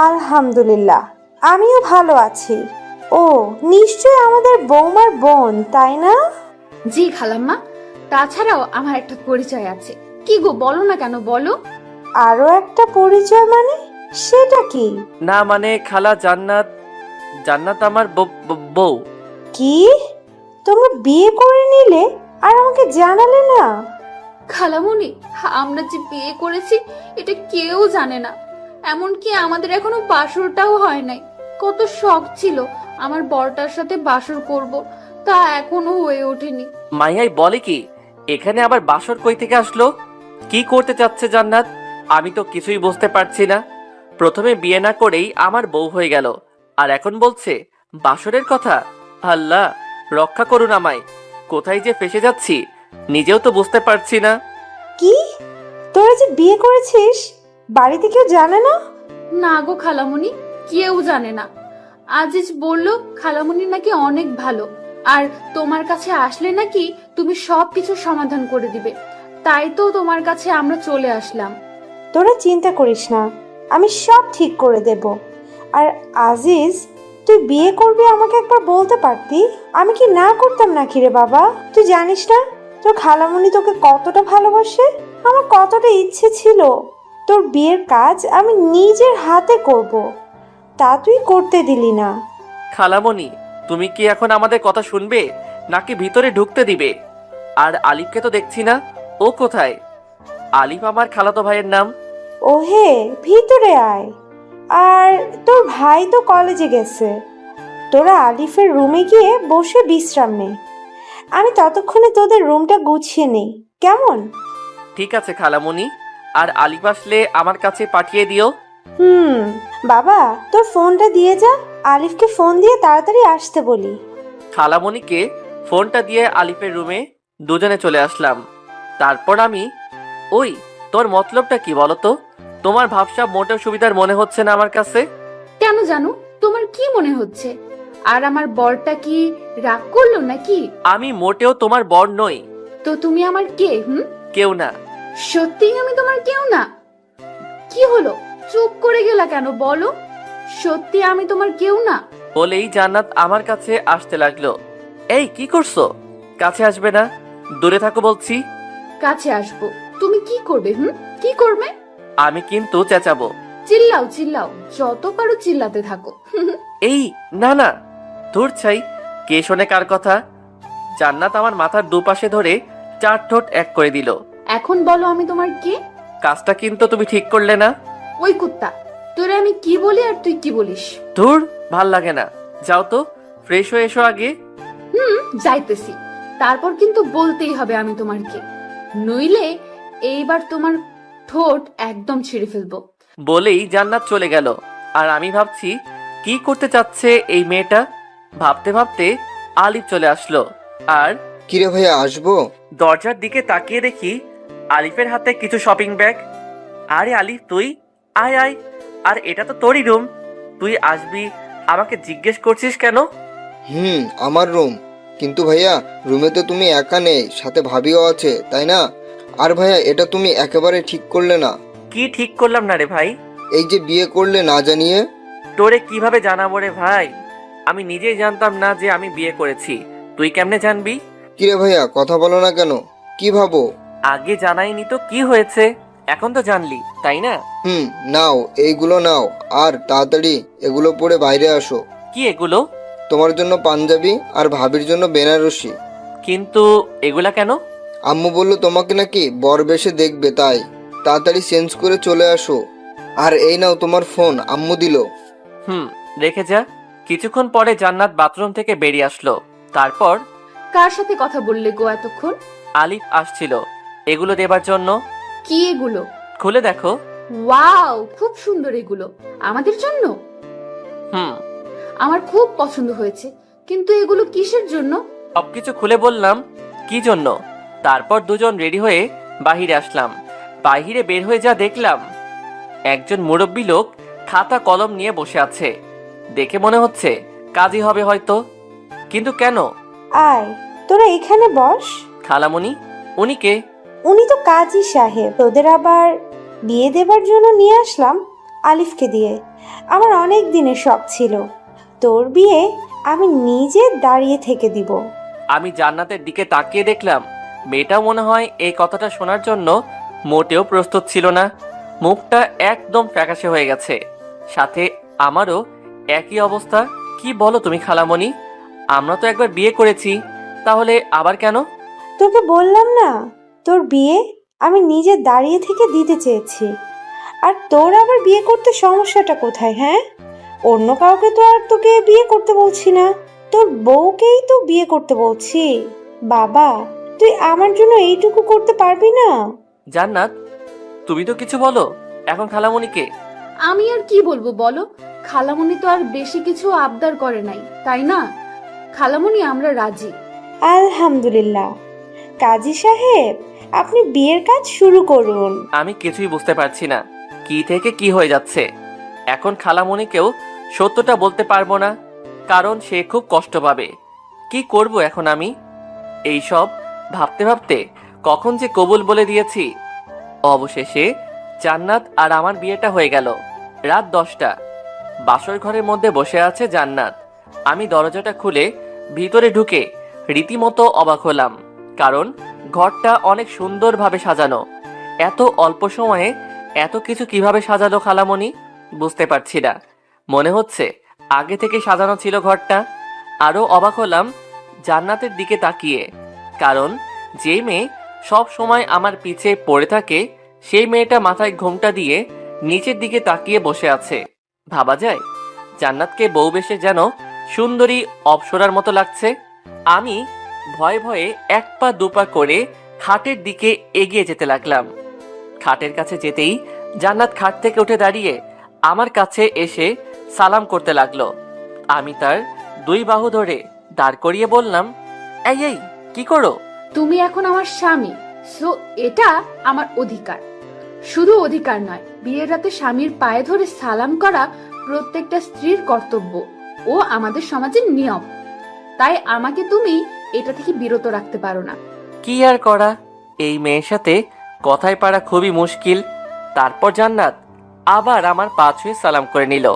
আলহামদুলিল্লাহ, আমিও ভালো আছি। ও নিশ্চয় আমাদের বৌমার বোন, তাই না? জি খালাম্মা, তাছাড়াও আমার একটা পরিচয় আছে। কি গো, বলো না কেন, বলো। আরো একটা পরিচয় মানে? সেটা কি? না মানে খালা, জান্নাত জান্নাত আমার বউ। কি, তোমরা বিয়ে করে নিলে আর আমাকে জানালে না? খালামণি, আমরা যে বিয়ে করেছি এটা কেউ জানে না। এমনকি আমাদের এখনো বাসরটাও হয় নাই। কত শখ ছিল আমার বরটার সাথে বাসর করব, তা এখনো হয়ে ওঠেনি। মাইয়াই বলে কি, এখানে আবার বাসর কই থেকে আসলো? কি করতে চাচ্ছে জান্নাত? আমি তো কিছুই বুঝতে পারছি না। প্রথমে বিয়ে না করেই আমার বউ হয়ে গেল, আর এখন বলছে বাসরের কথা। আল্লাহ রক্ষা করুন আমায়, কোথায় যে ফেসে যাচ্ছি নিজেও তো বুঝতে পারছি না। কি, তোরা যে বিয়ে করেছিস বাড়িতে কেউ জানে না? না গো খালামণি, কেউ জানে না। আজিজ বলল খালামণি নাকি অনেক ভালো, আর তোমার কাছে আসলে নাকি তুমি সবকিছু সমাধান করে দিবে। তাই তো তোমার কাছে আমরা চলে আসলাম। তোরা চিন্তা করিস না, আমি সব ঠিক করে দেব। আর আজিজ, তুই বিয়ে করবি আমাকে একবার বলতে পারতি, আমি কি না করতাম নাকি রে বাবা? তুই জানিস না তোর খালামণি তোকে কতটা ভালোবাসে? আমার কতটা ইচ্ছে ছিল তোর বিয়ের কাজ আমি নিজের হাতে করব, তা তুই করতে দিলি না। খালামণি, তুমি কি এখন আমাদের কথা শুনবে নাকি ভিতরে ঢুকতে দিবে? আর আলিফকে তো দেখছি না, ও কোথায়? আলিফ আমার খালাতো ভাইয়ের নাম। ওহে, ভিতরে আয়। আর তোর ভাই তো কলেজে গেছে, তোরা আলিফের রুমে গিয়ে বসে বিশ্রাম নে, আমি ততক্ষণে তোদের রুমটা গুছিয়ে নেই, কেমন? ঠিক আছে খালামণি, আর আলিফ আসলে আমার কাছে পাঠিয়ে দিও। বাবা, তোর ফোনটা দিয়ে যা, আলিফকে ফোন দিয়ে তাড়াতাড়ি আসতে বলি। খালামণিকে ফোনটা দিয়ে আলিফের রুমে দুজনে চলে আসলাম। তারপর আমি, ওই তোর মতলবটা কি বলতো? তোমার ভাবসাব মোটেও সুবিধার মনে হচ্ছে না আমার কাছে। কেন জানো, তোমার কি মনে হচ্ছে? আর আমার বরটা কি রাগ করলো নাকি? আমি মোটেও তোমার বর নই। তো তুমি আমার কে? কেউ না। সত্যিই আমি তোমার কেউ না? কি হলো, চুপ করে গেলা কেন, বলো। সত্যি আমি তোমার কেউ না? বলেই জান্নাত আমার কাছে আসতে লাগলো। এই কি করছো? কাছে আসবে না, দূরে থাকো বলছি। কাছে আসবো? তুমি কি করবে? কি করবে? আমি কিন্তু চেঁচাবো। চিল্লাও চিল্লাও, যত পারো চিল্লাতে থাকো। এই না না, দূর ছাই, কে শোনে কার কথা? জান্নাত আমার মাথার দুপাশে ধরে চার ঠোঁট এক করে দিল। এখন বলো আমি তোমার কে? কাজটা কিন্তু তুমি ঠিক করলে না। ওই কুত্তা, তোরে আমি কি বলি আর তুই কি বলিস? ধুর, ভাল লাগে না। যাও তো, ফ্রেশ হয়ে এসো আগে। যাইতেছি, তারপর কিন্তু বলতেই হবে আমি তোমার কে, নইলে এইবার তোমার ঠোঁট একদম ছিঁড়ে ফেলবো। বলেই জান্নাত চলে গেল। আর আমি ভাবছি কি করতে চাচ্ছে এই মেয়েটা। ভাবতে ভাবতে আলিফ চলে আসলো। আর কিরে ভাইয়া, আসবো? দরজার দিকে তাকিয়ে দেখি আলিফের হাতে কিছু শপিং ব্যাগ। আরে আলিফ, তুই আয় আয়, আর এটা তো তোরই রুম। তুই আসবি, আমাকে জিজ্ঞেস করছিস কেন? আমার রুম, কিন্তু ভাইয়া রুমে তো তুমি একা নেই, সাথে ভাবিও আছে, তাই না? আর ভাইয়া, এটা তুমি একেবারে ঠিক করলে না। কি ঠিক করলাম না রে ভাই? এই যে বিয়ে করলে না জানিয়ে। তোরে কিভাবে জানাবো রে ভাই? আমি নিজেই জানতাম না যে আমি বিয়ে করেছি, তুই কেমনে জানবি? কিরে ভাইয়া, কথা বলো না কেন? কি ভাবো? আগে জানাইনি তো কি হয়েছে, এখন তো জানলি, তাই না? নাও, এইগুলো নাও, আর তাড়াতাড়ি এগুলো পরে বাইরে আসো। কি এগুলো? তোমার জন্য পাঞ্জাবি আর ভাবির জন্য বেনারসি। কিন্তু এগুলা কেন? আম্মু বললো তোমাকে নাকি বর বেশে দেখবে, তাই তাড়াতাড়ি চেঞ্জ করে চলে আসো। আর এই নাও তোমার ফোন, আম্মু দিল। রেখে যা। কিছুক্ষণ পরে জান্নাত বাথরুম থেকে বেরিয়ে আসলো। তারপর, কার সাথে কথা বললে গো এতক্ষণ? আলিফ আসছিল এগুলো দেবার জন্য। কি এগুলো? খুলে দেখো। ওয়াও, খুব সুন্দর এগুলো। আমাদের জন্য? আমার খুব পছন্দ হয়েছে, কিন্তু এগুলো কিসের জন্য? সবকিছু খুলে বললাম কি জন্য। তারপর দুজন রেডি হয়ে বাহিরে আসলাম। বাহিরে বের হয়ে যা দেখলাম, একজন মুরব্বী লোক খাতা কলম নিয়ে বসে আছে। দেখে মনে হচ্ছে কাজী হবে হয়তো, কিন্তু কেন? আয়, তোরা এখানে বস। খালামণি, উনি কে? উনি তো কাজী সাহেব, তোদের আবার বিয়ে দেবার জন্য নিয়ে আসলাম আলিফকে দিয়ে। আমার অনেক দিনের শখ ছিল তোর বিয়ে আমি নিজে দাঁড়িয়ে থেকে দিব। আমি জান্নাতের দিকে তাকিয়ে দেখলাম মেয়েটাও মনে হয় এই কথাটা শোনার জন্য মোটেও প্রস্তুত ছিল না। মুখটা একদম ফ্যাকাশে হয়ে গেছে, সাথে আমারও একই অবস্থা। কি বলো তুমি খালামণি, আমরা তো একবার বিয়ে করেছি, তাহলে আবার কেন? তোকে বললাম না, তোর বিয়ে আমি নিজে দাঁড়িয়ে থেকে দিতে চেয়েছি। আর তোর আবার বিয়ে করতে সমস্যাটা কোথায়? হ্যাঁ, অন্য কাউকে তো আর তোকে বিয়ে করতে বলছি না, তোর বউকেই তো বিয়ে করতে বলছি। বাবা, তুই আমার জন্য এইটুকু করতে পারবি না? জান্নাত, তুমি তো কিছু বলো এখন খালামণিকে। আমি আর কি বলবো বলো, খালামণি তো আর বেশি কিছু আবদার করে নাই, তাই না? খালামণি, আমরা রাজি। আলহামদুলিল্লাহ। কাজী সাহেব, আপনি বিয়ের কাজ শুরু করুন। আমি কিছুই বুঝতে পারছি না কি থেকে কি হয়ে যাচ্ছে। এখন খালামণিকেও সত্যটা বলতে পারবো না, কারণ সে খুব কষ্ট পাবে। কি করব এখন আমি? এই সব ভাবতে ভাবতে কখন যে কবুল বলে দিয়েছি। অবশেষে জান্নাত আর আমার বিয়েটা হয়ে গেল। রাত 10টা, বাসর ঘরের মধ্যে বসে আছে জান্নাত। আমি দরজাটা খুলে ভিতরে ঢুকে রীতিমতো অবাক হলাম, কারণ ঘরটা অনেক সুন্দরভাবে সাজানো। এত অল্প সময়ে এত কিছু কিভাবে সাজালো খালামণি বুঝতে পারছি না। মনে হচ্ছে আগে থেকে সাজানো ছিল ঘরটা। আরো অবাক হলাম জান্নাতের দিকে তাকিয়ে, কারণ যে মেয়ে সব সময় আমার পিছে পড়ে থাকে সেই মেয়েটা মাথায় ঘোমটা দিয়ে নিচের দিকে তাকিয়ে বসে আছে। ভাবা যায় জান্নাতকে বউ বেশে যেন সুন্দরী অপ্সরার মতো লাগছে। আমি ভয়ে ভয়ে এক পা দুপা করে খাটের দিকে এগিয়ে যেতে লাগলাম। খাটের কাছে যেতেই জান্নাত খাট থেকে উঠে দাঁড়িয়ে আমার কাছে এসে সালাম করতে লাগলো। আমি তার 2 বাহু ধরে দাঁড় করিয়ে বললাম, এই এই কি করো? তুমি এখন আমার স্বামী, সো এটা আমার অধিকার। শুধু অধিকার নয়, বিয়ের রাতে স্বামীর পায়ে ধরে সালাম করা প্রত্যেকটা স্ত্রীর কর্তব্য ও আমাদের সমাজের নিয়ম। তাই আমাকে তুমি এটা থেকে বিরত রাখতে পারো না। কি আর করা, এই মেয়ের সাথে কথায় পারা খুবই মুশকিল। তারপর জান্নাত আবার আমার পা ছুঁয়ে সালাম করে নিল।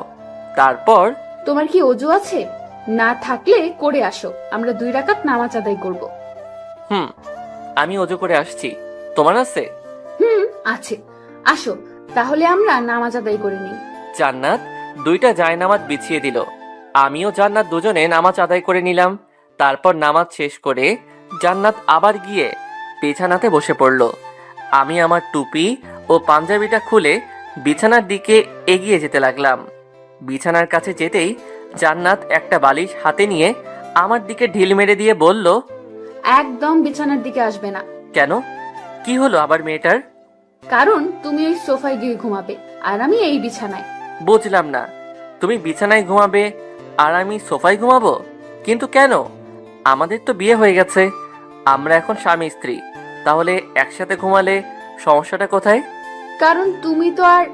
তারপর, তোমার কি অজু আছে? না থাকলে করে আসো, আমরা 2 রাকাত নামাজ আদায় করব। আমি অজু করে আসছি, তোমার আছে? আছে, আসো তাহলে আমরা নামাজ আদায় করে নিই। জান্নাত 2টা জায়নামাজ বিছিয়ে দিল। আমিও জান্নাত দুজনে নামাজ আদায় করে নিলাম। তারপর নামাজ শেষ করে জান্নাত আবার গিয়ে বিছানাতে বসে পড়ল। আমি আমার টুপি ও পাঞ্জাবিটা খুলে বিছানার দিকে এগিয়ে যেতে লাগলাম। বিছানার কাছে যেতেই জান্নাত একটা বালিশ হাতে নিয়ে আমার দিকে ঢিল মেরে দিয়ে বলল, একদম বিছানার দিকে আসবে না। কেন? কি হলো আবার মেয়েটার? কারণ তুমি ওই সোফায় গিয়ে ঘুমাবে আর আমি এই বিছানায়। বুঝলাম না, তুমি বিছানায় ঘুমাবে আর আমি সোফায় ঘুমাবো? কিন্তু কেন? আমাদের তো বিয়ে হয়ে গেছে, আমরা এখন স্বামী স্ত্রী, তাহলে একসাথে ঘুমালে সমস্যাটা কোথায়? কারণ তুমি তো আর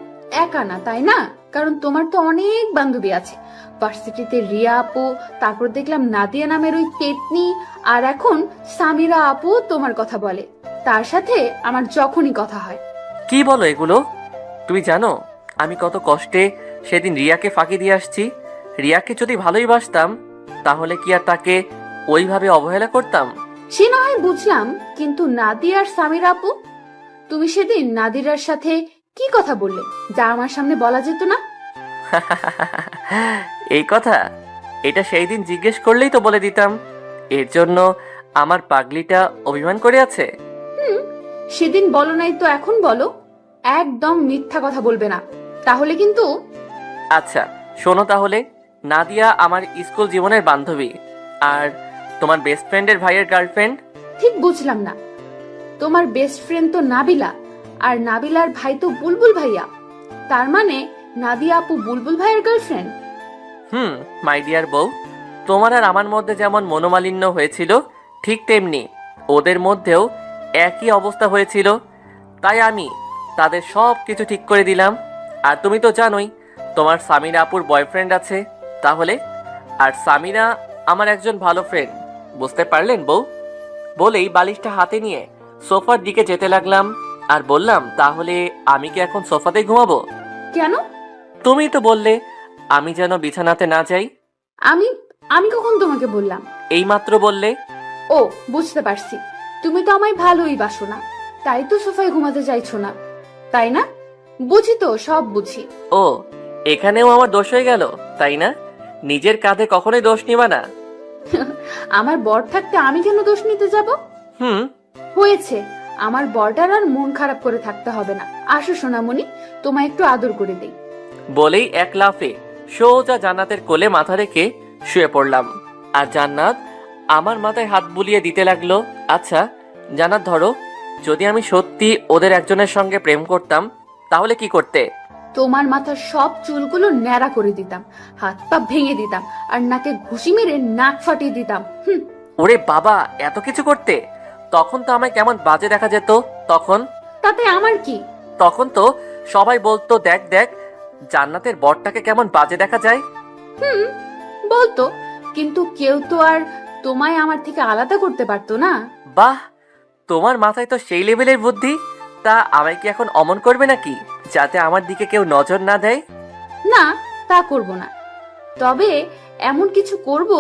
একা না, তাই না? কারণ তোমার তো অনেক বান্ধবী আছে। ভার্সিটিতে রিয়া আপু, তারপর দেখলাম নাদিয়া নামের ওই পেতনি, আর এখন সামিরা আপু তোমার কথা বলে। তার সাথে আমার যখনই কথা হয়। কি বলো এগুলো? তুমি জানো আমি কত কষ্টে সেদিন রিয়াকে ফাঁকি দিয়ে আসছি। রিয়াকে যদি ভালোই বাসতাম তাহলে কি আর তাকে ওইভাবে অবহেলা করতাম? সে না হয় বুঝলাম, কিন্তু নাদিয়া আর সামিরা আপু, তুমি সেদিন নাদিরার সাথে কি কথা বললে যা আমার সামনে বলা যেত না? এই কথা এটা সেই দিন জিজ্ঞেস করলেই তো বলে দিতাম। এর জন্য আমার পাগলিটা অভিমান করে আছে। সেদিন বলো নাই তো এখন বলো। একদম মিথ্যা কথা বলবে না, তাহলে কিন্তু। আচ্ছা শোনো তাহলে, নাদিয়া আমার স্কুল জীবনের বান্ধবী, আর তোমার বেস্ট ফ্রেন্ডের ভাইয়ের গার্লফ্রেন্ড। ঠিক বুঝলাম না, তোমার বেস্ট ফ্রেন্ড তো নাবিলা, আর নাবিলার ভাই তো বুলবুল ভাইয়া। তার মানে নাদিয়া আপু বুলবুল ভাইয়ের গার্লফ্রেন্ড? মাই ডিয়ার বউ, তোমার আর আমার মধ্যে যেমন মনোমালিন্য হয়েছিল ঠিক তেমনি ওদের মধ্যেও একই অবস্থা হয়েছিল। তাই আমি তাদের সব কিছু ঠিক করে দিলাম। আর তুমি তো জানোই তোমার সামিরা আপুর বয়ফ্রেন্ড আছে, তাহলে আর সামিরা আমার একজন ভালো ফ্রেন্ড, বুঝতে পারলেন বউ? বলেই বালিশটা হাতে নিয়ে সোফার দিকে যেতে লাগলাম আর বললাম, তাহলে আমি কি এখন সোফাতে ঘুমাবো? কেন? তুমি তো বললে আমি যেন বিছানাতে না যাই। আমি আমি কখন তোমাকে বললাম? এইমাত্র বললে। ও, বুঝতে পারছি, তুমি তো আমায় ভালোই বাসো না, তাই তো সোফায় ঘুমাতে চাইছো না, তাই না? বুঝি তো, সব বুঝি। ও, এখানেও আমার দোষ হয়ে গেল, তাই না? নিজের কাঁধে কখনোই দোষ নিবা না। আমার বর থাকতে আমি কেন দোষ নিতে যাব? হুম। হয়েছে, আমার বরটার আর মন খারাপ করে থাকতে হবে না। আসো সোনামণি, তোমায় একটু আদর করে দেই। বলেই এক লাফে সোজা জান্নাতের কোলে মাথা রেখে শুয়ে পড়লাম। আর জান্নাত আমার মাথায় হাত বুলিয়ে দিতে লাগলো। আচ্ছা জান্নাত, ধরো যদি আমি সত্যি ওদের একজনের সঙ্গে প্রেম করতাম, তাহলে কি করতে? তোমার মাথার সব চুলগুলো ন্যাড়া করে দিতাম, হাত পা ভেঙে দিতাম, আর নাকে ঘুষি মেরে নাক ফাটিয়ে দিতাম। ওরে বাবা, এত কিছু করতে? তখন তো আমায় কেমন বাজে দেখা যেত। তাতে আমার কি? তখন তো সবাই বলতো, দেখ দেখ জান্নাতের বরটাকে কেমন বাজে দেখা যায়। বলতো, কিন্তু কেউ তো আর তোমায় আমার থেকে আলাদা করতে পারতো না। বাহ, তোমার মাথায় তো সেই লেভেলের বুদ্ধি। তা আমায় কি এখন অমন করবে নাকি, যাতে আমার দিকে কেউ নজর না দেয়? না, তা করব না, তবে এমন কিছু করব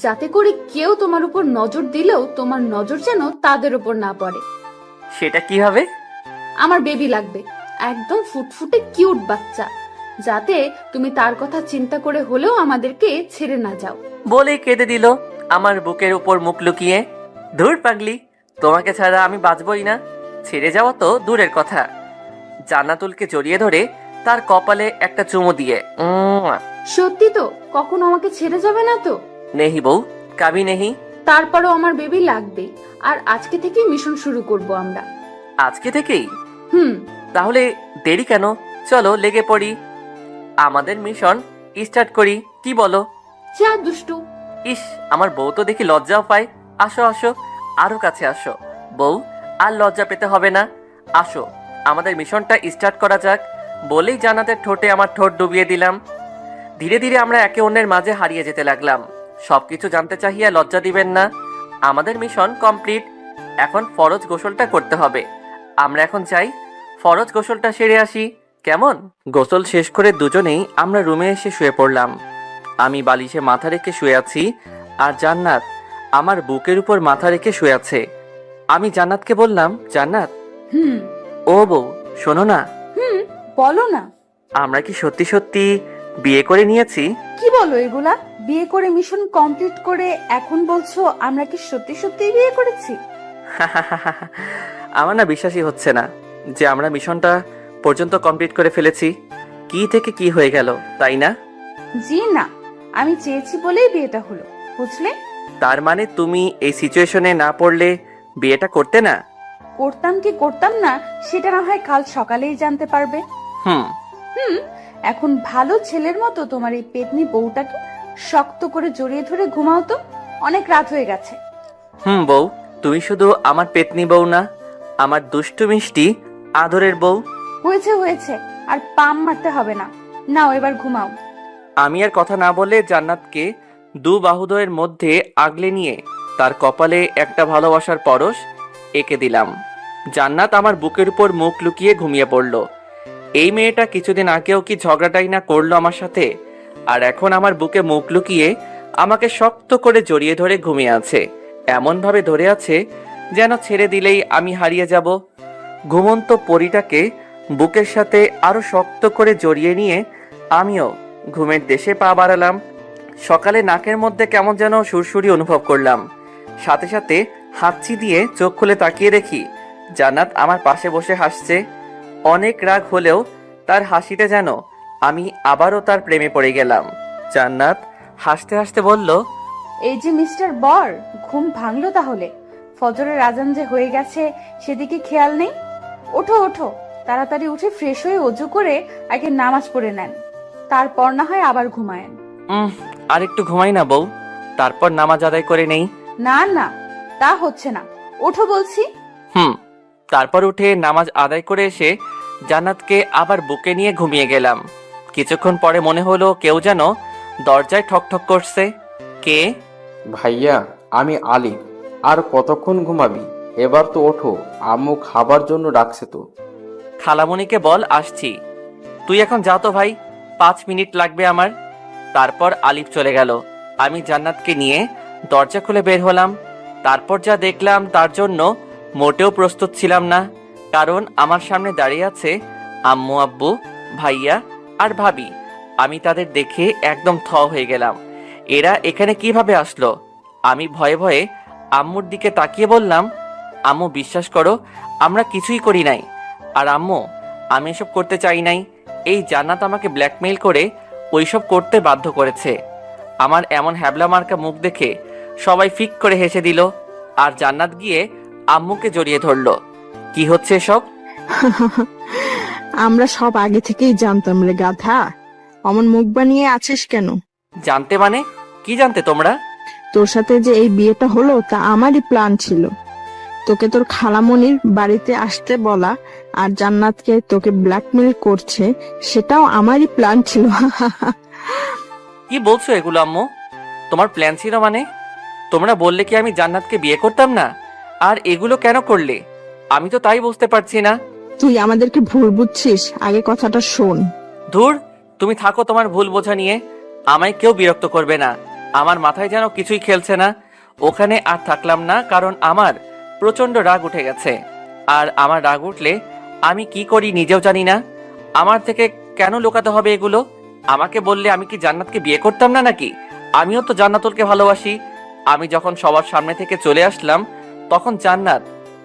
যাতে করে কেউ তোমার উপর নজর দিলেও তোমার নজর যেন তাদের উপর না পড়ে। সেটা কিভাবে? আমার বেবি লাগবে, একদম ফুটফুটে কিউট বাচ্চা, যাতে তুমি তার কথা চিন্তা করে হলেও আমাদেরকে ছেড়ে না যাও। বলেই কেঁদে দিল আমার বুকের উপর মুখ লুকিয়ে। ধুর পাগলি, তোমাকে ছাড়া আমি বাঁচবই না। ছেড়ে যাওয়া তো দূরের কথা, জান্নাতুলকে জড়িয়ে ধরে তার কপালে একটা চুমু দিয়ে, সত্যি তো? কখনো আমাকে ছেড়ে যাবে না তো? নেহি বউ, কাবি নেহি। তারপরও আমার বেবি লাগবে, আর আজকে থেকেই মিশন শুরু করব আমরা। আজকে থেকেই? হুম। তাহলে দেরি কেন? চলো লেগে পড়ি, আমাদের মিশন স্টার্ট করি, কি বলো? যা দুষ্টু। ইস, আমার বউ তো দেখি লজ্জাও পায়। আসো আসো, আরো কাছে আসো। বউ, আর লজ্জা পেতে হবে না, আসো আমাদের মিশনটা স্টার্ট করা যাক। বলেই জান্নাতের ঠোঁটে আমার ঠোঁট ডুবিয়ে দিলাম। ধীরে ধীরে আমরা একে অন্যের মাঝে হারিয়ে যেতে লাগলাম। সবকিছু জানতে চাহিয়া লজ্জা দিবেন না। আমাদের মিশন কমপ্লিট, এখন ফরজ গোসলটা করতে হবে। আমরা এখন চাই ফরজ গোসলটা সেরে আসি, কেমন? গোসল শেষ করে দুজনেই আমরা রুমে এসে শুয়ে পড়লাম। আমি বালিশে মাথা রেখে শুয়ে আছি, আর জান্নাত আমার বুকের উপর মাথা রেখে শুয়ে আছে। আমি জান্নাতকে বললাম, জান্নাত, ও বউ শোনো না। বলো না। আমরা কি সত্যি সত্যি বিয়ে করে নিয়েছি? কি বলো এগুলা? বিয়ে করে মিশন কমপ্লিট করে এখন বলছো আমরা কি সত্যি সত্যি বিয়ে করেছি? আমার না বিশ্বাসই হচ্ছে না যে আমরা মিশনটা পর্যন্ত কমপ্লিট করে ফেলেছি। কি থেকে কি হয়ে গেল, তাই না? জি না, আমি চেয়েছি বলেই বিয়েটা হলো, বুঝলে? তার মানে তুমি এই সিচুয়েশনে না পড়লে বিয়েটা করতে না? করতাম কি করতাম না সেটা না হয় কাল সকালেই জানতে পারবে। হুম। এখন ভালো ছেলের মতো তোমার এই পেতনি বউটাকে শক্ত করে জড়িয়ে ধরে ঘুমাও তো, অনেক রাত হয়ে গেছে। বউ, তুমি শুধু আমার পেতনি বউ না, আমার দুষ্টু মিষ্টি আদরের বউ। হয়েছে হয়েছে, আর পাম মারতে হবে না, নাও এবার ঘুমাও। আমি আর কথা না বলে জান্নাতকে দু বাহুদয়ের মধ্যে আগলে নিয়ে তার কপালে একটা ভালোবাসার পরশ এঁকে দিলাম। জান্নাত আমার বুকের উপর মুখ লুকিয়ে ঘুমিয়ে পড়ল। এই মেয়েটা কিছুদিন আগেও কি ঝগড়াটাই না করলো আমার সাথে, আর এখন আমার বুকে মুখ লুকিয়ে আমাকে শক্ত করে জড়িয়ে ধরে ঘুমিয়ে আছে। এমন ভাবে ধরে আছে যেন ছেড়ে দিলেই আমি হারিয়ে যাব। ঘুমন্ত পরীটাকে বুকের সাথে আরো শক্ত করে জড়িয়ে নিয়ে আমিও ঘুমের দেশে পা বাড়ালাম। সকালে নাকের মধ্যে কেমন যেন সুরসুরি অনুভব করলাম। সাথে সাথে হাঁচি দিয়ে চোখ খুলে তাকিয়ে দেখি জান্নাত আমার পাশে বসে হাসছে। অনেক রাগ হলেও তার হাসিতে যেন আমি আবারও তার প্রেমে পড়ে গেলাম। জান্নাত হাসতে হাসতে বলল, এই যে মিস্টার বর, ঘুম ভাঙলো তাহলে? ফজরের আজান যে হয়ে গেছে সেদিকে খেয়াল নেই? ওঠো ওঠো, তাড়াতাড়ি উঠে ফ্রেশ হয়ে অজু করে আগে নামাজ পড়ে নেন, তারপর না হয় আবার ঘুমায়েন। আর একটু ঘুমাই না বউ, তারপর নামাজ আদায় করে নেই। না না, তা হচ্ছে না, ওঠো বলছি। তারপর উঠে নামাজ আদায় করে এসে জান্নাতকে আবার বুকে নিয়ে ঘুমিয়ে গেলাম। কিছুক্ষণ পরে মনে হলো কেউ যেন দরজায় ঠক ঠক করছে। কে? ভাইয়া, আমি আলিফ। আর কতক্ষণ ঘুমাবি? এবার তো ওঠো, আম্মু খাবার জন্য ডাকছে তো। খালামণিকে বল আসছি। তুই এখন যা তো ভাই, 5 মিনিট লাগবে আমার। তারপর আলিফ চলে গেল। আমি জান্নাতকে নিয়ে দরজা খুলে বের হলাম। তারপর যা দেখলাম তার জন্য মোটেও প্রস্তুত ছিলাম না, কারণ আমার সামনে দাঁড়িয়ে আছে আম্মু, আব্বু, ভাইয়া আর ভাবি। আমি তাদের দেখে একদম থ হয়ে গেলাম। এরা এখানে কিভাবে আসলো? আমি ভয়ে ভয়ে আম্মুর দিকে তাকিয়ে বললাম, আম্মু বিশ্বাস করো, আমরা কিছুই করি নাই। আর আম্মু, আমি এসব করতে চাই নাই। এই জান্নাত আমাকে ব্ল্যাকমেইল করে ওইসব করতে বাধ্য করেছে। আমার এমন হ্যাবলা মার্কা মুখ দেখে সবাই ফিক করে হেসে দিল, আর জান্নাত গিয়ে আম্মুকে জড়িয়ে ধরলো। কি হচ্ছে এসব? আমরা সব আগে থেকেই জানতাম রে গাধা। অমন মুখ বানিয়ে আছিস কেন? জানতে মানে? কি জানতে তোমরা? তোর সাথে যে এই বিয়েটা হলো তা আমারই প্ল্যান ছিল। তোকে তোর খালামণির বাড়িতে আসতে বলা আর জান্নাতকে তোকে ব্ল্যাকমেল করছে, সেটাও আমারই প্ল্যান ছিল। কি বলছো এগুলো আম্মু? তোমার প্ল্যান ছিল মানে? তোমরা বললে কি আমি জান্নাতকে বিয়ে করতাম না? আর এগুলো কেন করলে? আমি তো তাই বুঝতে পারছি না। তুই আমাদেরকে ভুল বুঝছিস, আগে কথাটা শোন। ধুর, তুমি থাকো তোমার ভুল বোঝা নিয়ে। আমায় কেউ বিরক্ত করবে না। আমার মাথায় যেন কিছুই খেলছে না। ওখানে আর থাকলাম না, কারণ আমার প্রচন্ড রাগ উঠে গেছে। আর আমার রাগ উঠলে আমি কি করি নিজেও জানি না। আমার থেকে কেন লুকাতে হবে এগুলো? আমাকে বললে আমি কি জান্নাতকে বিয়ে করতাম না নাকি? আমিও তো জান্নাতুলকে ভালোবাসি। আমি যখন সবার সামনে থেকে চলে আসলাম, তখন জান্নাত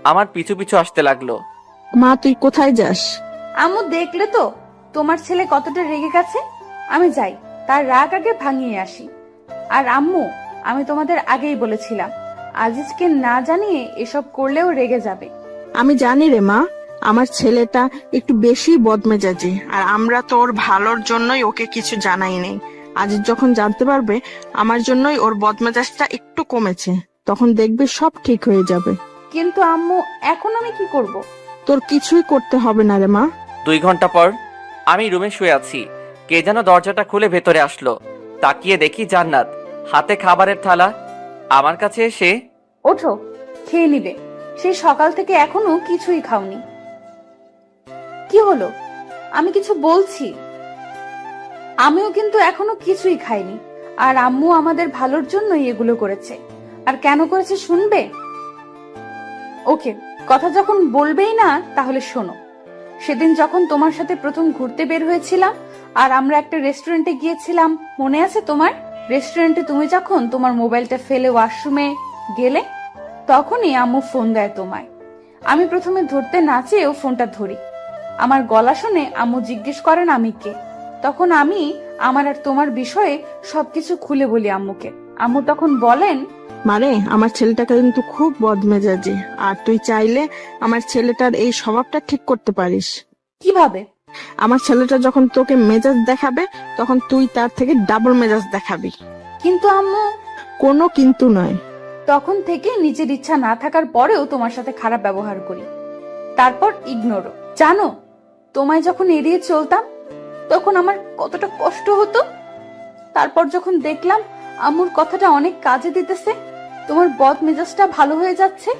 আমার পিছু পিছু আসতে লাগলো। মা, তুই কোথায় যাস? আম্মু, দেখলে তো তোমার ছেলে কতটা রেগে গেছে। আমি যাই, তার রাগ আগে ভাঙিয়ে আসি। আর আম্মু, আমি তোমাদের আগেই বলেছিলাম, আজিজকে না জানিয়ে এসব করলেও রেগে যাবে। আমি জানি রে মা, আমার ছেলেটা একটু বেশি বদমেজাজি, আর আমরা তো ওর ভালোর জন্যই ওকে কিছু জানাই নেই। আজ যখন জানতে পারবে আমার জন্যই ওর বদমেজাজটা একটু কমেছে, তখন দেখবি সব ঠিক হয়ে যাবে। কিন্তু আম্মু, এখন আমি কি করব? তোর কিছুই করতে হবে না রে মা। 2 ঘন্টা পর আমি রুমে শুয়ে আছি। কে যেন দরজাটা খুলে ভেতরে আসলো। তাকিয়ে দেখি জান্নাত, হাতে খাবারের থালা। আমার কাছে এসে, ওঠো, খেয়ে নিবে। সেই সকাল থেকে এখনো কিছুই খাওনি। কি হলো? আমি কিছু বলছি। আমিও কিন্তু এখনো কিছুই খাইনি। আর আম্মু আমাদের ভালোর জন্যই এগুলো করেছে। আর কেন করেছে শুনবে? ওকে, কথা যখন বলবেই না তাহলে শোনো। সেদিন যখন তোমার সাথে প্রথম ঘুরতে বের হয়েছিলাম আর আমরা একটা রেস্টুরেন্টে গিয়েছিলাম, মনে আছে তোমার? রেস্টুরেন্টে তুমি যখন তোমার মোবাইলটা ফেলে ওয়াশরুমে গেলে, তখনই আম্মু ফোন দেয় তোমায়। আমি প্রথমে ধরতে না চেয়েও ফোনটা ধরি। আমার গলা শুনে আম্মু জিজ্ঞেস করেন আমি কে। তখন আমি আমার আর তোমার বিষয়ে সবকিছু খুলে বলি আম্মুকে। আম্মু তখন বলেন, মারে, আমার ছেলেটাকে কিন্তু খুব বদমেজাজি, আর তুই চাইলে আমার ছেলেটার এই স্বভাবটা ঠিক করতে পারিস। কিভাবে? আমার ছেলেটা যখন তোকে মেজাজ দেখাবে, তখন তুই তার থেকে ডাবল মেজাজ দেখাবি। কিন্তু আম্মু, কোনো কিন্তু নয়। তখন থেকে নিজের ইচ্ছা না থাকার পরেও তোমার সাথে খারাপ ব্যবহার করি, তারপর ইগনোরও। জানো, তোমায় যখন এড়িয়ে চলতাম তখন আমার কতটা কষ্ট হতো। তারপর যখন দেখলাম আম্মুর কথাটা অনেক কাজে দিতেছে, তোমার বদ মেজাজটা ভালো হয়ে যাচ্ছে,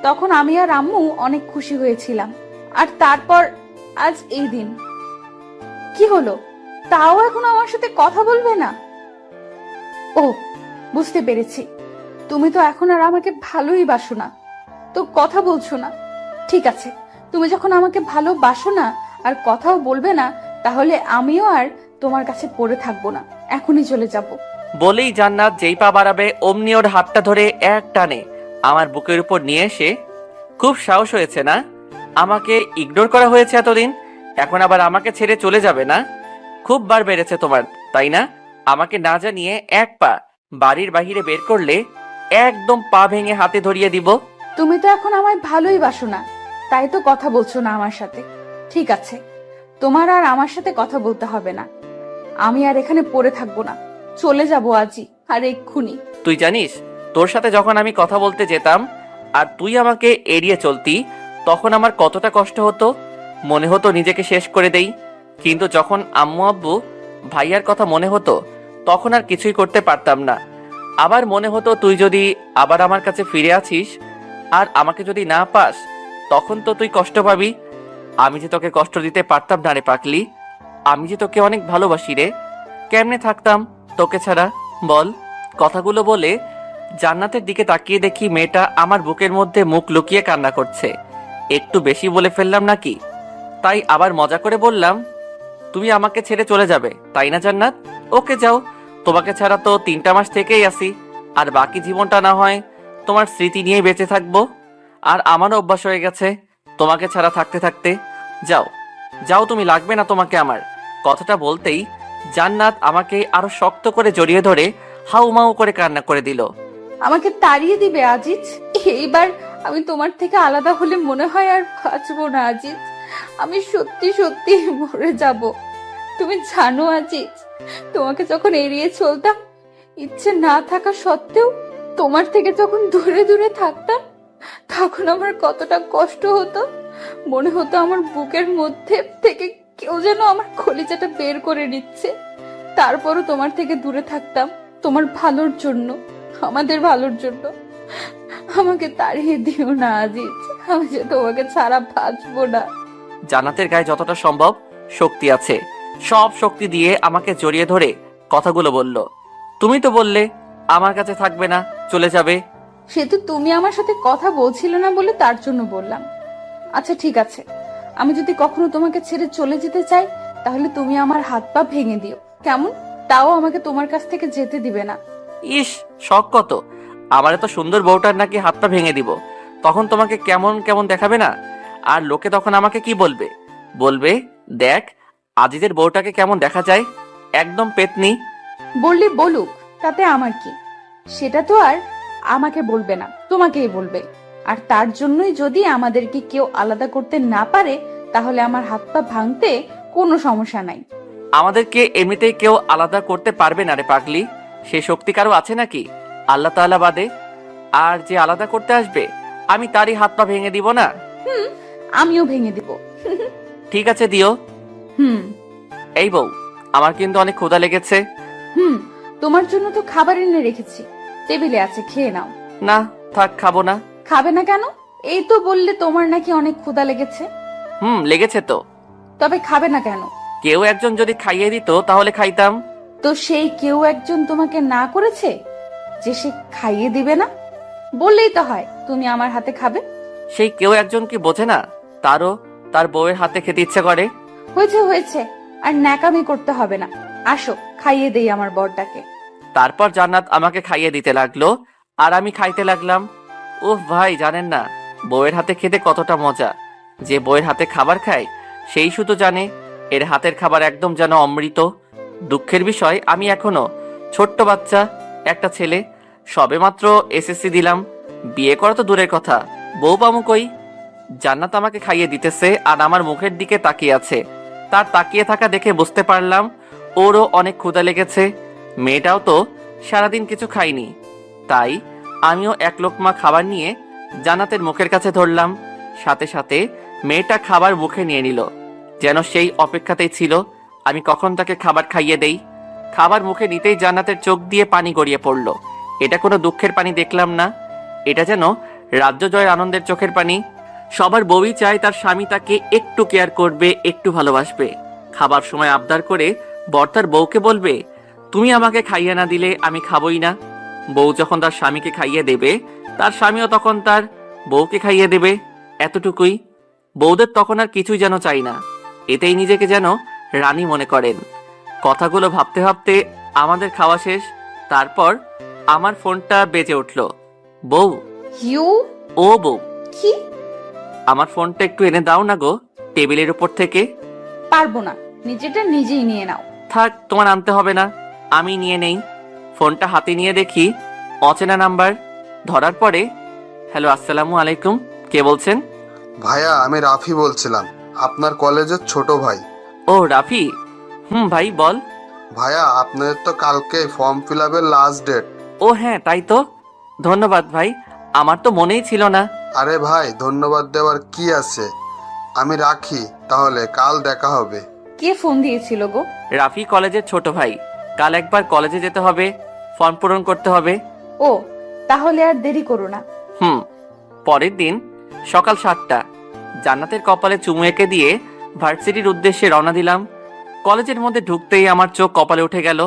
তখন আমি আর আম্মু অনেক খুশি হয়েছিলাম। আর তারপর আজ এই দিন। কি হলো? তাও এখন আমার সাথে কথা বলবে না? ও, বুঝতে পেরেছি, তুমি তো এখন আর আমাকে ভালোই বাসো না, তো কথা বলছো না। ঠিক আছে, তুমি যখন আমাকে ভালোবাসো না আর কথাও বলবে না, তাহলে আমিও আর তোমার কাছে পড়ে থাকবো না, এখনই চলে যাব। বলেই জান্নাত যেই পা বাড়াবে অমনি ওর হাতটা ধরে এক টানে আমার বুকের উপর নিয়ে এসে, খুব সাহস হয়েছে না? আমাকে ইগনোর করা হয়েছে এতদিন, এখন আবার আমাকে ছেড়ে চলে যাবে না? খুব বার বেড়েছে তোমার, তাই না? আমাকে না জানিয়ে এক পা বাড়ির বাহিরে বের করলে একদম পা ভেঙে হাতে ধরিয়ে দিব। তুমি তো এখন আমায় ভালোই বাসো না, তাই তো কথা বলছো না আমার সাথে। ঠিক আছে, তোমার আর আমার সাথে কথা বলতে হবে না। আমি আর এখানে পড়ে থাকবো না, চলে যাবো আজই, আর এক্ষুনি। তুই জানিস, তোর সাথে যখন আমি কথা বলতে যেতাম আর তুই আমাকে এড়িয়ে চলতি, তখন আমার কতটা কষ্ট হতো। মনে হতো নিজেকে শেষ করে দেই। কিন্তু যখন আম্মু আব্বু ভাইয়ার কথা মনে হতো, তখন আর কিছুই করতে পারতাম না। আবার মনে হতো তুই যদি আবার আমার কাছে ফিরে আসিস আর আমাকে যদি না পাস, তখন তো তুই কষ্ট পাবি। আমি যে তোকে কষ্ট দিতে পারতাম না রে পাগলি। আমি যে তোকে অনেক ভালোবাসি রে। কেমনে থাকতাম তোকে ছাড়া বল? কথাগুলো বলে জান্নাতের দিকে তাকিয়ে দেখি মেয়েটা আমার বুকের মধ্যে মুখ লুকিয়ে কান্না করছে। একটু বেশি বলে ফেললাম নাকি? তাই আবার মজা করে বললাম, তুমি আমাকে ছেড়ে চলে যাবে তাই না জান্নাত? ওকে যাও, তোমাকে ছাড়া তো 3টা মাস থেকেই আসি, আর বাকি জীবনটা না হয় তোমার স্মৃতি নিয়ে বেঁচে থাকবো। আর আমারও অভ্যাস হয়ে গেছে তোমাকে ছাড়া থাকতে থাকতে। যাও যাও, তুমি লাগবে না তোমাকে আমার। কথাটা বলতেই জান্নাত আমাকে আরো শক্ত করে জড়িয়ে ধরে হাউমাউ করে কান্না করে দিল। আমাকে তাড়িয়ে দিবে আজিজ? এইবার আমি তোমার থেকে আলাদা হলে মনে হয় আর বাঁচবো না আজিজ। আমি সত্যি সত্যি মরে যাব। তুমি জানো আজিজ, তোমাকে যখন এড়িয়ে চলতাম, ইচ্ছে না থাকা সত্ত্বেও তোমার থেকে যখন দূরে দূরে থাকতাম, তখন আমার কতটা কষ্ট হতো। মনে হতো আমার বুকের মধ্যে থেকে কেউ যেন আমার কলিজাটা বের করে নিচ্ছে। তারপরও তোমার থেকে দূরে থাকতাম তোমার ভালোর জন্য, আমাদের ভালোর জন্য। আমাকে তাড়িয়ে দিও না আজিজ, আমি যে তোমাকে ছাড়া বাঁচবো না। জান্নাতের গায়ে যতটা সম্ভব শক্তি আছে, সব শক্তি দিয়ে আমাকে জড়িয়ে ধরে কথাগুলো বলল। তুমি তো বললে আমার কাছে থাকবে না, চলে যাবে। সে তো তুমি আমার সাথে কথা বলছিলে না বলে তার জন্য বললাম। আচ্ছা ঠিক আছে, আমি যদি কখনো তোমাকে ছেড়ে চলে যেতে চাই, তাহলে তুমি আমার হাত পা ভেঙে দিও, কেমন? তাও আমাকে তোমার কাছ থেকে যেতে দিবে না। ইস, শখ কত! আমার এত সুন্দর বউটার নাকি হাত পা ভেঙে দিব, তখন তোমাকে কেমন কেমন দেখাবে না? আর লোকে তখন আমাকে কি বলবে? বলবে, দেখ আজিজের বউটাকে কেমন দেখা যায়, একদম পেতনি। বললে বলুক, তাতে আমার কি? সেটা তো আর আমাকে বলবে না, তোমাকেই বলবে। আর তার জন্যই যদি আমাদেরকে কেউ আলাদা করতে না পারে, তাহলে আমার হাত পা ভাঙতে কোনো সমস্যা নাই। আমাদেরকে এমনিতেই কেউ আলাদা করতে পারবে না রে পাগলি। সে শক্তি কারো আছে নাকি আল্লাহ তাআলা বাদে? আর যে আলাদা করতে আসবে, আমি তারই হাত পা ভেঙে দিব না? আমিও ভেঙে দিব। ঠিক আছে, দিও। হুম এই বউ, আমার কিন্তু অনেক ক্ষুধা লেগেছে। হুম তোমার জন্য তো খাবার এনে রেখেছি, টেবিলে আছে, খেয়ে নাও। না থাক, খাবো না। খাবে না কেন? এই তো বললে তোমার নাকি অনেক ক্ষুধা লেগেছে। লেগেছে তো। তবে খাবে না কেন? কেউ একজন যদি খাইয়ে দিত তাহলে খাইতাম। তো সেই কেউ একজন তোমাকে না করেছে যে সে খাইয়ে দিবে না? বললেই তো হয় তুমি আমার হাতে খাবে। সেই কেউ একজন কি বোঝে না তারও তার বউয়ের হাতে খেতে ইচ্ছে করে? হয়েছে হয়েছে, আর ন্যাকামি করতে হবে না। আসো খাইয়ে দেই আমার বরটাকে। তারপর জান্নাত আমাকে খাইয়ে দিতে লাগলো, আর আমি খাইতে লাগলাম। উফ ভাই, জানেন না বউয়ের হাতে খেতে কতটা মজা। যে বউয়ের হাতে খাবার খায় সেই শুধু জানে এর হাতের খাবার একদম যেন অমৃত। দুঃখের বিষয়, আমি এখনো ছোট্ট বাচ্চা, একটা ছেলে, সবেমাত্র এসএসসি দিলাম। বিয়ে করা তো দূরের কথা, বউ পামু কই? জান্নাত আমাকে খাইয়ে দিতেছে আর আমার মুখের দিকে তাকিয়ে আছে। তার তাকিয়ে থাকা দেখে বুঝতে পারলাম ওরও অনেক ক্ষুধা লেগেছে। মেয়েটাও তো সারাদিন কিছু খায়নি। তাই আমিও এক লোকমা খাবার নিয়ে জান্নাতের মুখের কাছে ধরলাম। সাথে সাথে মেয়েটা খাবার মুখে নিয়ে নিল, যেন সেই অপেক্ষাতেই ছিল আমি কখন তাকে খাবার খাইয়ে দেই। খাবার মুখে নিতেই জান্নাতের চোখ দিয়ে পানি গড়িয়ে পড়ল। এটা কোনো দুঃখের পানি দেখলাম না, এটা যেন রাজ্য জয়ের আনন্দের চোখের পানি। সবার বউই চায় তার স্বামী তাকে একটু কেয়ার করবে, একটু ভালোবাসবে। খাবার সময় আবদার করে বর তার বউকে বলবে, তুমি আমাকে খাইয়ে না দিলে আমি খাবই না। বউ যখন তার স্বামীকে খাইয়ে দেবে, তার স্বামীও তখন তার বউকে খাইয়ে দেবে। এতটুকুই। বউদের তখন আর কিছুই যেন চাই না, এতেই নিজেকে যেন রানী মনে করেন। কথাগুলো ভাবতে ভাবতে আমাদের খাওয়া শেষ। তারপর আমার ফোনটা বেজে উঠল। বউ। ইউ? ও বউ, কি? আমার ফোনটা একটু এনে দাও না গো, টেবিলের উপর থেকে। পারবো না, নিজেটা নিজেই নিয়ে নাও। থাক, তোমার আনতে হবে না, আমি নিয়ে নেই। ফোনটা হাতে নিয়ে দেখি অচেনা নাম্বার। ধরার পরে, হ্যালো, আসসালামু আলাইকুম, কে বলছেন? ভাইয়া, আমি রাফি বলছিলাম, আপনার কলেজের ছোট ভাই। ও রাফি, ভাই বল। ভাইয়া, আপনাদের তো কালকে ফর্ম ফিল আপের লাস্ট ডেট। ও হ্যাঁ, তাই তো, ধন্যবাদ ভাই, আমার তো মনেই ছিল না। আরে ভাই, ধন্যবাদ দেওয়ার কি আছে? আমি রাখি তাহলে, কাল দেখা হবে। কে ফোন দিয়েছিল গো? রাফি কলেজের ছোট ভাই। কাল একবার কলেজে যেতে হবে, ফর্ম পূরণ করতে হবে। ও, তাহলে আর দেরি করো না। পরের দিন সকাল 7টা, জান্নাতের কপালে চুমু এঁকে দিয়ে ভার্সিটির উদ্দেশ্যে রওনা দিলাম। কলেজের মধ্যে ঢুকতেই আমার চোখ কপালে উঠে গেল।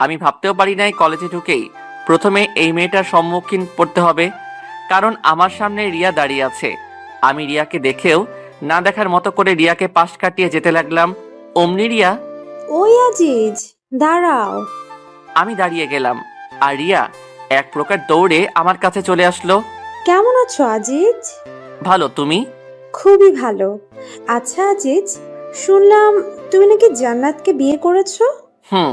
আমি ভাবতেও পারি নাই কলেজে ঢুকেই প্রথমে এই মেয়েটার সম্মুখীন পড়তে হবে, কারণ আমার সামনে রিয়া দাঁড়িয়ে আছে। আমি রিয়াকে দেখেও না দেখার মতো করে রিয়াকে পাশ কাটিয়ে যেতে লাগলাম। অমনি রিয়া, ওই আজিজ, দাঁড়াও। আমি দাঁড়িয়ে গেলাম, আর রিয়া এক প্রকার দৌড়ে আমার কাছে চলে আসলো। কেমন আছো আজিজ? ভালো, তুমি? খুবই ভালো। আচ্ছা আজিজ, শুনলাম তুমি নাকি জান্নাতকে বিয়ে করেছো। হুম।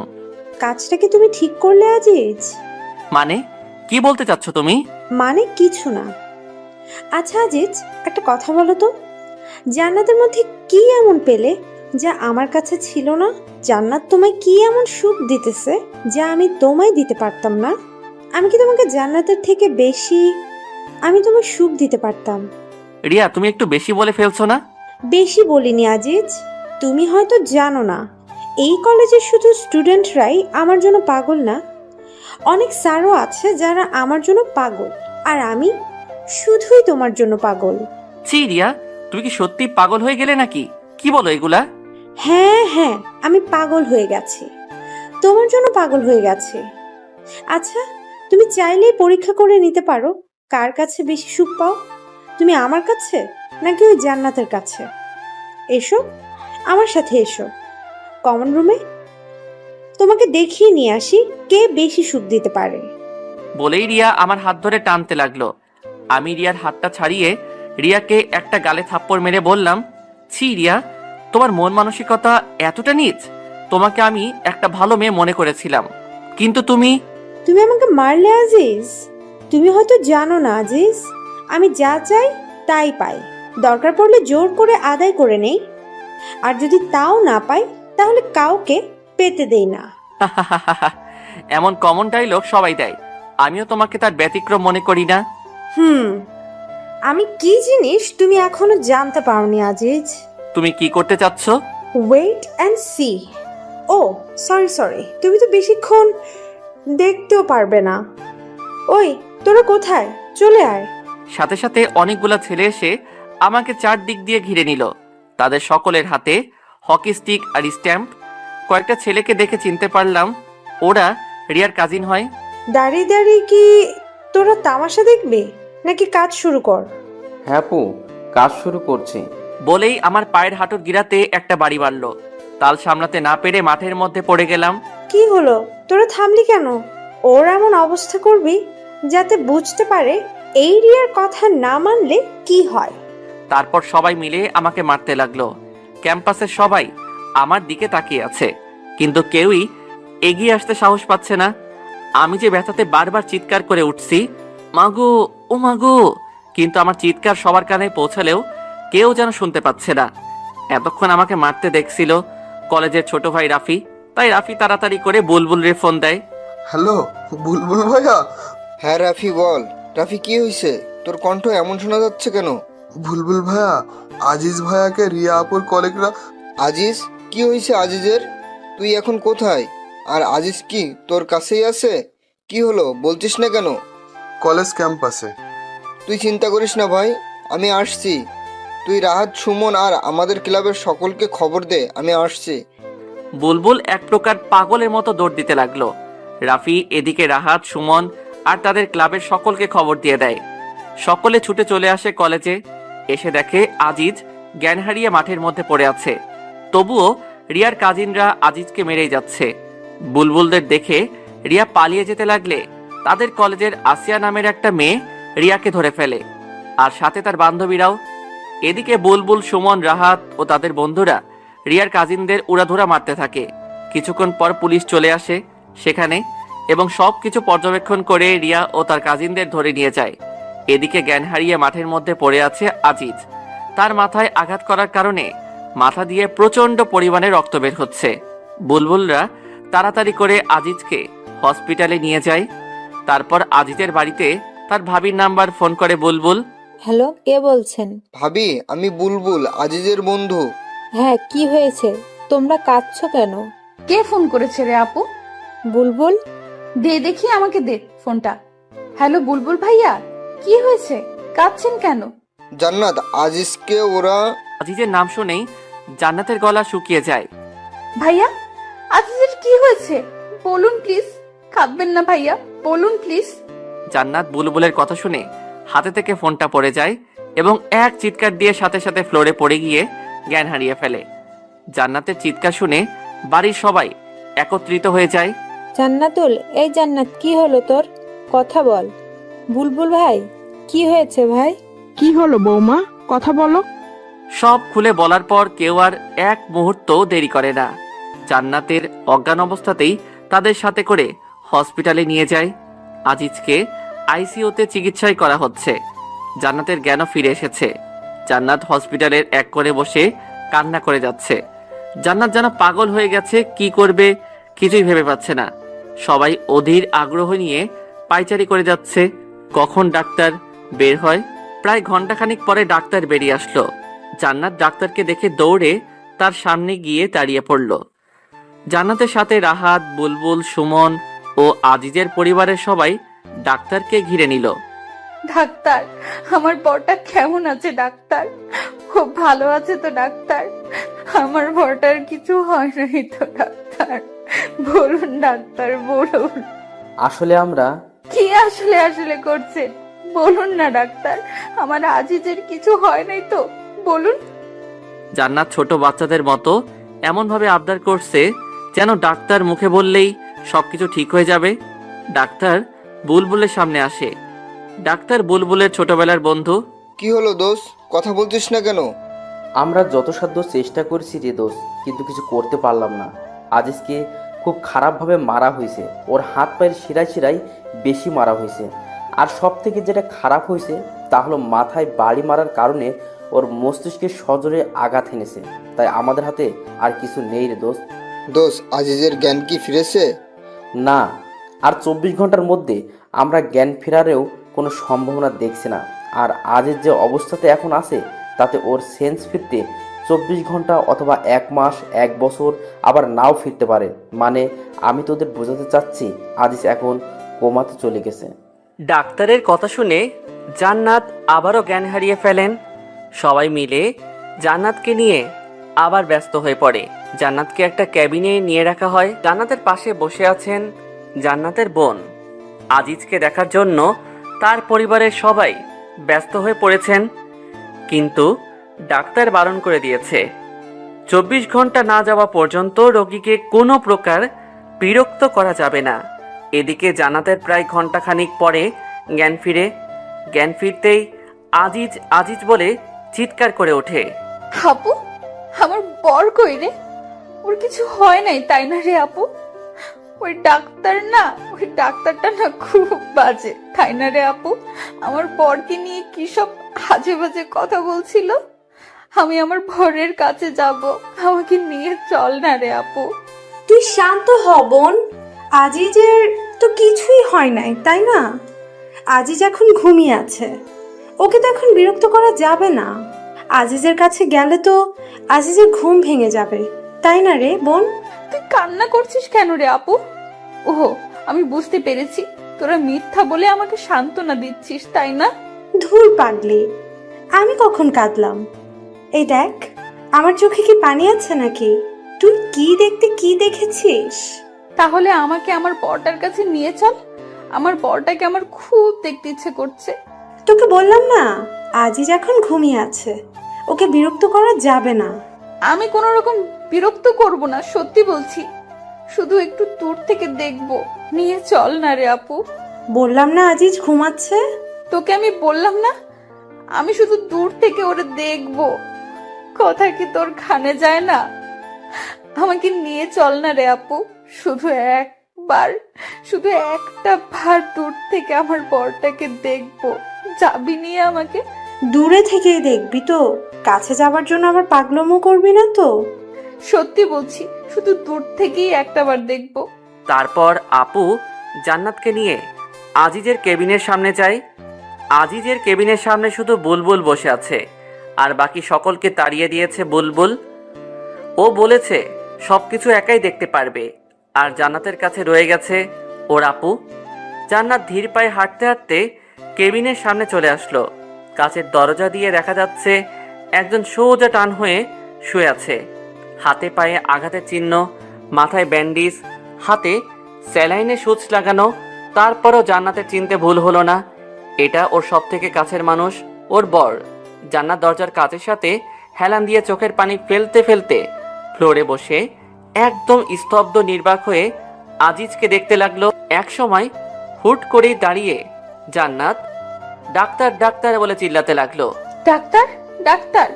কাজটা কি তুমি ঠিক করলে আজিজ? মানে কি বলতে চাচ্ছ তুমি? মানে কিছু না। আচ্ছা আজিজ, একটা কথা বলো তো, জান্নাতের মধ্যে কি এমন পেলে যা আমার কাছে ছিল না? জান্নাত তোমায় কি এমন সুখ দিতেছে যা আমি তোমায় দিতে পারতাম না? আমি কি তোমাকে জান্নাতের থেকে বেশি আমি তোমায় সুখ দিতে পারতাম? রিয়া, তুমি একটু বেশি বলে ফেলছো না? বেশি বলিনি আজিজ, তুমি হয়তো জানো না, এই কলেজের শুধু স্টুডেন্টরাই আমার জন্য পাগল না, অনেক স্যারও আছে যারা আমার জন্য পাগল, আর আমি শুধুই তোমার জন্য পাগল। ছি রিয়া, তুমি কি সত্যি পাগল হয়ে গেলে নাকি? কি বলো এগুলা? হ্যাঁ হ্যাঁ, আমি পাগল হয়ে গেছি, তোমার জন্য পাগল হয়ে গেছি। আচ্ছা, তুমি চাইলেই পরীক্ষা করে নিতে পারো কার কাছে বেশি সুখ পাও, তুমি আমার কাছে নাকি ওই জান্নাতের কাছে। এসো আমার সাথে, এসো কমন রুমে, তোমাকে দেখিয়ে নিয়ে আসি কে বেশি সুখ দিতে পারে। বলেই রিয়া আমার হাত ধরে টানতে লাগলো। আমি রিয়ার হাতটা ছাড়িয়ে রিয়াকে একটা গালে থাপ্পড় মেরে বললাম, ছি রিয়া, তোমার মন মানসিকতা এতটা নীচ? তোমাকে আমি একটা ভালো মেয়ে মনে করেছিলাম, কিন্তু তুমি তুমি আমাকে মারলে আজিজ? তুমি হয়তো জানো না আজিজ, আমি যা চাই তাই পাই, দরকার পড়লে জোর করে আদায় করে নেই, আর যদি তাও না পাই তাহলে কাউকে পেতে দেই না। এমন কমন ডায়লগ সবাই দেয়, আমিও তোমাকে তার ব্যতিক্রম মনে করি না। আমি কি জিনিস তুমি এখনো জানতে পারোনি আজিজ। তুমি কি করতে চাচ্ছ? Wait and see. Oh sorry, তুমি তো বেশিক্ষণ দেখতেও পারবে না। ওই তোরা কোথায়, চলে আয়। সাথে সাথে অনেকগুলা ছেলে এসে আমাকে চারদিক দিয়ে ঘিরে নিল। তাদের সকলের হাতে হকি স্টিক আর স্ট্যাম্প। কয়েকটা ছেলেকে দেখে চিনতে পারলাম ওরা রিয়ার কাজিন হয়। দাঁড়িয়ে দাঁড়িয়ে কি তোরা তামাশা দেখবে নাকি কাজ শুরু কর? হ্যাঁ পু, কাজ শুরু করছি। বলেই আমার পায়ের হাঁটুর গিরাতে একটা বাড়ি মারল। তাল সামলাতে না পেরে মাঠের মধ্যে পড়ে গেলাম। কি হলো, তোরা থামলি কেন? ওর এমন অবস্থা করবি যাতে বুঝতে পারে এই রিয়ার কথা না মানলে কি হয়। তারপর সবাই মিলে আমাকে মারতে লাগলো। ক্যাম্পাসের সবাই আমার দিকে তাকিয়ে আছে, কিন্তু কেউই এগিয়ে আসতে সাহস পাচ্ছে না। আমি যে ব্যথাতে বারবার চিৎকার করে উঠছি, মাগো ও মাগো, কিন্তু আমার চিৎকার সবার কানে পৌঁছালেও কেউ যেন শুনতে পাচ্ছে না। এতক্ষণ আমাকে মারতে দেখছিল কলেজের ছোট ভাই রাফি, তাই রাফি তাড়াতাড়ি করে বুলবুল ফোন দেয়। হ্যালো বুলবুল ভাইয়া। হ্যাঁ রাফি বল। রাফি কি হয়েছে? তোর কণ্ঠ এমন শোনা যাচ্ছে কেন? বুলবুল ভাইয়া, আজিজ ভাইয়াকে রিয়া আপুর কলিগরা। আজিজ? কি হয়েছে আজিজের? তুই এখন কোথায়? আর আজিজ কি তোর কাছেই আছে? কি হলো বলছিস না কেন? কলেজ ক্যাম্পাসে। তুই চিন্তা করিস না ভাই, আমি আসছি। তুই রাহাত, সুমন আর আমাদের ক্লাবের সকলকে খবর দে, আমি আসছি। বুলবুল এক প্রকার পাগলের মতো দৌড় দিতে লাগলো। রাফি এদিকে রাহাত, সুমন আর তাদের ক্লাবের সকলকে খবর দিয়ে দেয়। সকলে ছুটে চলে আসে কলেজে। এসে দেখে আজিজ জ্ঞান হারিয়ে মাঠের মধ্যে পড়ে আছে। তবুও রিয়ার কাজিনরা আজিজকে মেরেই যাচ্ছে। বুলবুলদের দেখে রিয়া পালিয়ে যেতে লাগলে তাদের কলেজের আসিয়া নামের একটা মেয়ে রিয়াকে ধরে ফেলে, আর সাথে তার বান্ধবীরাও। এদিকে বুলবুল, সুমন, রাহাত ও তাদের বন্ধুরা রিয়ার কাজিনদের উড়াধুরা মারতে থাকে। কিছুক্ষণ পর পুলিশ চলে আসে সেখানে এবং সবকিছু পর্যবেক্ষণ করে রিয়া ও তার কাজিনদের ধরে নিয়ে যায়। এদিকে জ্ঞান হারিয়ে মাঠের মধ্যে পড়ে আছে আজিজ। তার মাথায় আঘাত করার কারণে মাথা দিয়ে প্রচন্ড পরিমাণে রক্ত বের হচ্ছে। বুলবুলরা তাড়াতাড়ি করে আজিজকে হসপিটালে নিয়ে যায়। তারপর আজিজের বাড়িতে তার ভাবির নাম্বার ফোন করে বুলবুল। হ্যালো, কে বলছেন? ভাবি, আমি বুলবুল, আজিজের বন্ধু। হ্যাঁ, কি হয়েছে? তোমরা কাঁদছো কেন? কে ফোন করেছে রে আপু? বুলবুল। দে দেখি, আমাকে দে ফোনটা। হ্যালো বুলবুল ভাইয়া, কি হয়েছে, কাঁদছেন কেন? জান্নাত, আজিজকে ওরা। আজিজের নাম শুনেই জান্নাতের গলা শুকিয়ে যায়। ভাইয়া আজিজের কি হয়েছে বলুন প্লিজ, কাঁদবেন না ভাইয়া। বলুন প্লিজ। জান্নাত বুলবুলের কথা শুনে হাতে থেকে ফোনটা পড়ে যায় এবং এক চিৎকার দিয়ে সাথে সাথে ফ্লোরে পড়ে গিয়ে জ্ঞান হারিয়ে ফেলে। জান্নাতের চিৎকার শুনে বাড়ির সবাই একত্রিত হয়ে যায়। জান্নাতুল, এই জান্নাত, কি হলো তোর? কথা বল। বুলবুল ভাই, কি হয়েছে ভাই? কি হলো বৌমা, কথা বলো। সব খুলে বলার পর কেউ আর এক মুহূর্ত দেরি করে না। জান্নাতের অজ্ঞান অবস্থাতেই তাদের সাথে করে হসপিটালে নিয়ে যায়। আজিজকে আইসিইউতে চিকিৎসায় করা হচ্ছে। জান্নাতের জ্ঞানও ফিরে এসেছে। জান্নাত হসপিটালের এক কোণে বসে কান্না করে যাচ্ছে। জান্নাত যেন পাগল হয়ে গেছে, কি করবে কিছুই ভেবে পাচ্ছে না। সবাই অধীর আগ্রহ নিয়ে পাইচারি করে যাচ্ছে কখন ডাক্তার বের হয়। প্রায় ঘন্টাখানিক পরে ডাক্তার বেরিয়ে আসলো। জান্নাত ডাক্তারকে দেখে দৌড়ে তার সামনে গিয়ে দাঁড়িয়ে পড়ল। জান্নাতের সাথে রাহাত, বুলবুল, সুমন ও আজিজের পরিবারের সবাই ডাক্তারকে ঘিরে নিল। ডাক্তার, আমার বরটা কেমন আছে ডাক্তার? খুব ভালো আছে তো ডাক্তার? আমার বরটার কিছু হয় নাই তো ডাক্তার? বলুন ডাক্তার, বলুন। আসলে আমরা কি আসলে আসলে করছেন? বলুন না ডাক্তার, আমার আজিজের কিছু হয় নাই তো? বলুন। জান্নাত ছোট বাচ্চাদের মতো এমন ভাবে আবদার করছে যেন ডাক্তার মুখে বললেই সবকিছু ঠিক হয়ে যাবে। ডাক্তার বুলবুলের সামনে আসে। ডাক্তার বুলবুলের ছোটবেলার বন্ধু। কি হলো দোষ, কথা বলছিস না কেন? আমরা যথাসাধ্য চেষ্টা করছি রে দোস্ত, কিন্তু কিছু করতে পারলাম না। আজিজকে খুব খারাপভাবে মারা হয়েছে। ওর হাত পায়ের শিরায় শিরায় বেশি মারা হয়েছে। আর সব থেকে যেটা খারাপ হয়েছে তা হলো মাথায় বাড়ি মারার কারণে ওর মস্তিষ্কে সজোরে আঘাত এনেছে। তাই আমাদের হাতে আর কিছু নেই রে দোস্ত। দোষ, আজিজের জ্ঞান কি ফিরেছে? না, আর 24 ঘন্টার মধ্যে আমরা জ্ঞান ফেরারেও কোনো সম্ভাবনা দেখছি না। আর আজের যে অবস্থাতে এখন আছে তাতে ওর সেন্স ফিরতে 24 ঘন্টা অথবা 1 মাস, 1 বছর, আবার নাও ফিরতে পারে। মানে আমি তোদের বোঝাতে চাচ্ছি আজিজ এখন কোমাতে চলে গেছে। ডাক্তারের কথা শুনে জান্নাত আবারও জ্ঞান হারিয়ে ফেলেন। সবাই মিলে জান্নাতকে নিয়ে আবার ব্যস্ত হয়ে পড়ে। জান্নাতকে একটা ক্যাবিনে নিয়ে রাখা হয়। জান্নাতের পাশে বসে আছেন জান্নাতের বোন। আজিজকে দেখার জন্য তার পরিবারের সবাই ব্যস্ত হয়ে পড়েছেন, কিন্তু ডাক্তার বারণ করে দিয়েছে 24 ঘন্টা না যাওয়া পর্যন্ত রোগীকে কোনো প্রকার বিরক্ত করা যাবে না। এদিকে জান্নাতের প্রায় ঘন্টাখানিক পরে জ্ঞান ফিরে। জ্ঞান ফিরতেই আজিজ আজিজ বলে চিৎকার করে ওঠে। আপু, আমার বর কই রে? ওর কিছু হয় নাই তাই না রে আপু? ওই ডাক্তারটা না খুব বাজে তাই না রে আপু? আমার বরকে নিয়ে কি সব আজে বাজে কথা বলছিল। আমি আমার বরের কাছে যাব, আমাকে নিয়ে চল না রে আপু। তুই শান্ত হ বোন। আজিজের তো কিছুই হয় নাই তাই না? আজিজ এখন ঘুমিয়ে আছে, ওকে তো এখন বিরক্ত করা যাবে না। আজিজের কাছে গেলে তো আজিজের ঘুম ভেঙে যাবে তাই না রে বোন? তুই কান্না করছিস কেন রে আপু? ওহো, আমি বুঝতে পেরেছি, তোরা মিথ্যা বলে আমাকে সান্ত্বনা দিচ্ছিস তাই না? ধুর পাগলি, আমি কখন কাঁদলাম? এই দেখ, আমার চোখে কি পানি আছে নাকি? তুই কি দেখেছিস? তাহলে আমাকে আমার বরটার কাছে নিয়ে চল, আমার বরটাকে আমার খুব দেখতে ইচ্ছে করছে। তোকে বললাম না, আজিজ এখন ঘুমিয়ে আছে, ওকে বিরক্ত করা যাবে না। আমি কোনো রকম বিরক্ত করব না, সত্যি বলছি। শুধু একটু দূর থেকে দেখব, নিয়ে চল না রে আপু। বললাম না আজিজ ঘুমাচ্ছে। তোকে আমি বললাম না, আমি শুধু দূর থেকে ওরে দেখব। কথা কি তোর কানে যায় না? আমাকে নিয়ে চল না রে আপু, শুধু একটা বার দূর থেকে আমার বরটাকে দেখব। যাবি নিয়ে আমাকে? দূরে থেকে দেখবি তো, কাছে যাবার জন্য আবার পাগলামো করবি না তো? সত্যি বলছি, শুধু দূর থেকেই একটাবার দেখব। তারপর আপু জান্নাতকে নিয়ে আজিজের কেবিনের সামনে যায়। আজিজের কেবিনের সামনে শুধু বুলবুল বসে আছে, আর বাকি সকলকে তাড়িয়ে দিয়েছে বুলবুল। ও বলেছে সবকিছু একাই দেখতে পারবে, আর জান্নাতের কাছে রয়ে গেছে ওর আপু। জান্নাত ধীর পায়ে হাঁটতে হাঁটতে কেবিনের সামনে চলে আসলো। কাছের দরজা দিয়ে দেখা যাচ্ছে একজন সোজা টান হয়ে শুয়ে আছে, হাতে পায়ে আঘাতের চিহ্ন, মাথায় ব্যান্ডেজ, হাতে স্যালাইনে সুচ লাগানো। তারপরও জান্নাতের চিনতে ভুল হলো না, এটা ওর সব থেকে কাছের মানুষ, ওর বর। জান্নাত দরজার কাচের সাথে হেলান দিয়ে চোখের পানি ফেলতে ফেলতে ফ্লোরে বসে একদম স্তব্ধ নির্বাক হয়ে আজিজকে দেখতে লাগলো। এক সময় হুট করেই দাঁড়িয়ে জান্নাত ডাক্তার ডাক্তার বলে চিল্লাতে লাগলো। ডাক্তার, ডাক্তার,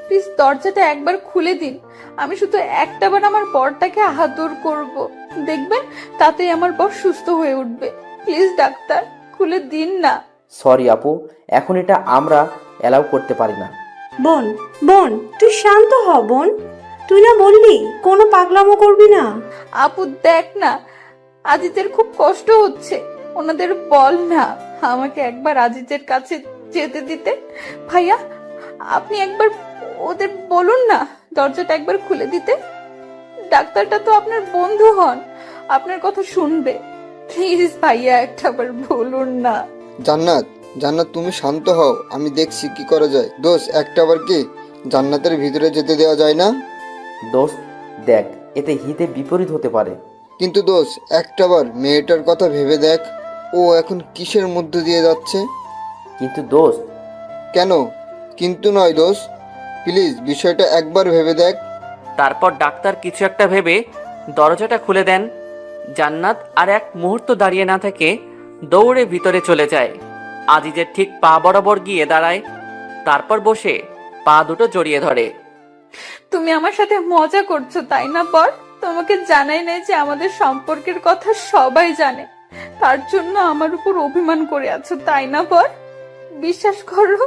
প্লিজ দরজাটা একবার খুলে দিন। আমি শুধু একটাবার আমার বরটাকে আদর করব, দেখবেন তাতেই আমার বর সুস্থ হয়ে উঠবে। প্লিজ ডাক্তার, খুলে দিন না। সরি আপু, এখন এটা আমরা অ্যালাউ করতে পারি না। বোন, বোন, তুই শান্ত হ বোন। তুই না বললি কোনো পাগলামো করবি না? আপু দেখ না, আজিজের খুব কষ্ট হচ্ছে, ওনাদের বল না আমাকে একবার আজিজের কাছে যেতে দিতে। ভাইয়া, আপনি একবার ওদের বলুন না দরজাটা একবার খুলে দিতে। ডাক্তারটা তো আপনার বন্ধু হন, আপনার কথা শুনবে। প্লিজ ভাইয়া, একটাবার বলুন না। জান্নাত, জান্নাত তুমি শান্ত হও, আমি দেখছি কি করা যায়। দোস্ত, একটাবার কি জান্নাতের ভিতরে যেতে দেওয়া যায় না? দোস্ত দেখ, এতে হিতে বিপরীত হতে পারে। কিন্তু দোস্ত, একটাবার মেয়েটার কথা ভেবে দেখ, ও এখন কিসের মধ্যে দিয়ে যাচ্ছে। কিন্তু দোস্ত, কেন কিন্তু নয় দোস্ত, প্লিজ বিষয়টা একবার ভেবে দেখ। তারপর ডাক্তার কিছু একটা ভেবে দরজাটা খুলে দেন। জান্নাত আর এক মুহূর্ত দাঁড়িয়ে না থেকে দৌড়ে ভিতরে চলে যায়। আজিজের ঠিক পা বরাবর গিয়ে দাঁড়ায়, তারপর বসে পা দুটো জড়িয়ে ধরে। তুমি আমার সাথে মজা করছো তাই না বর? তোমাকে জানাই নাই যে আমাদের সম্পর্কের কথা সবাই জানে, তার জন্য আমার উপর অভিমান করে আছো তাই না বর? বিশ্বাস করো,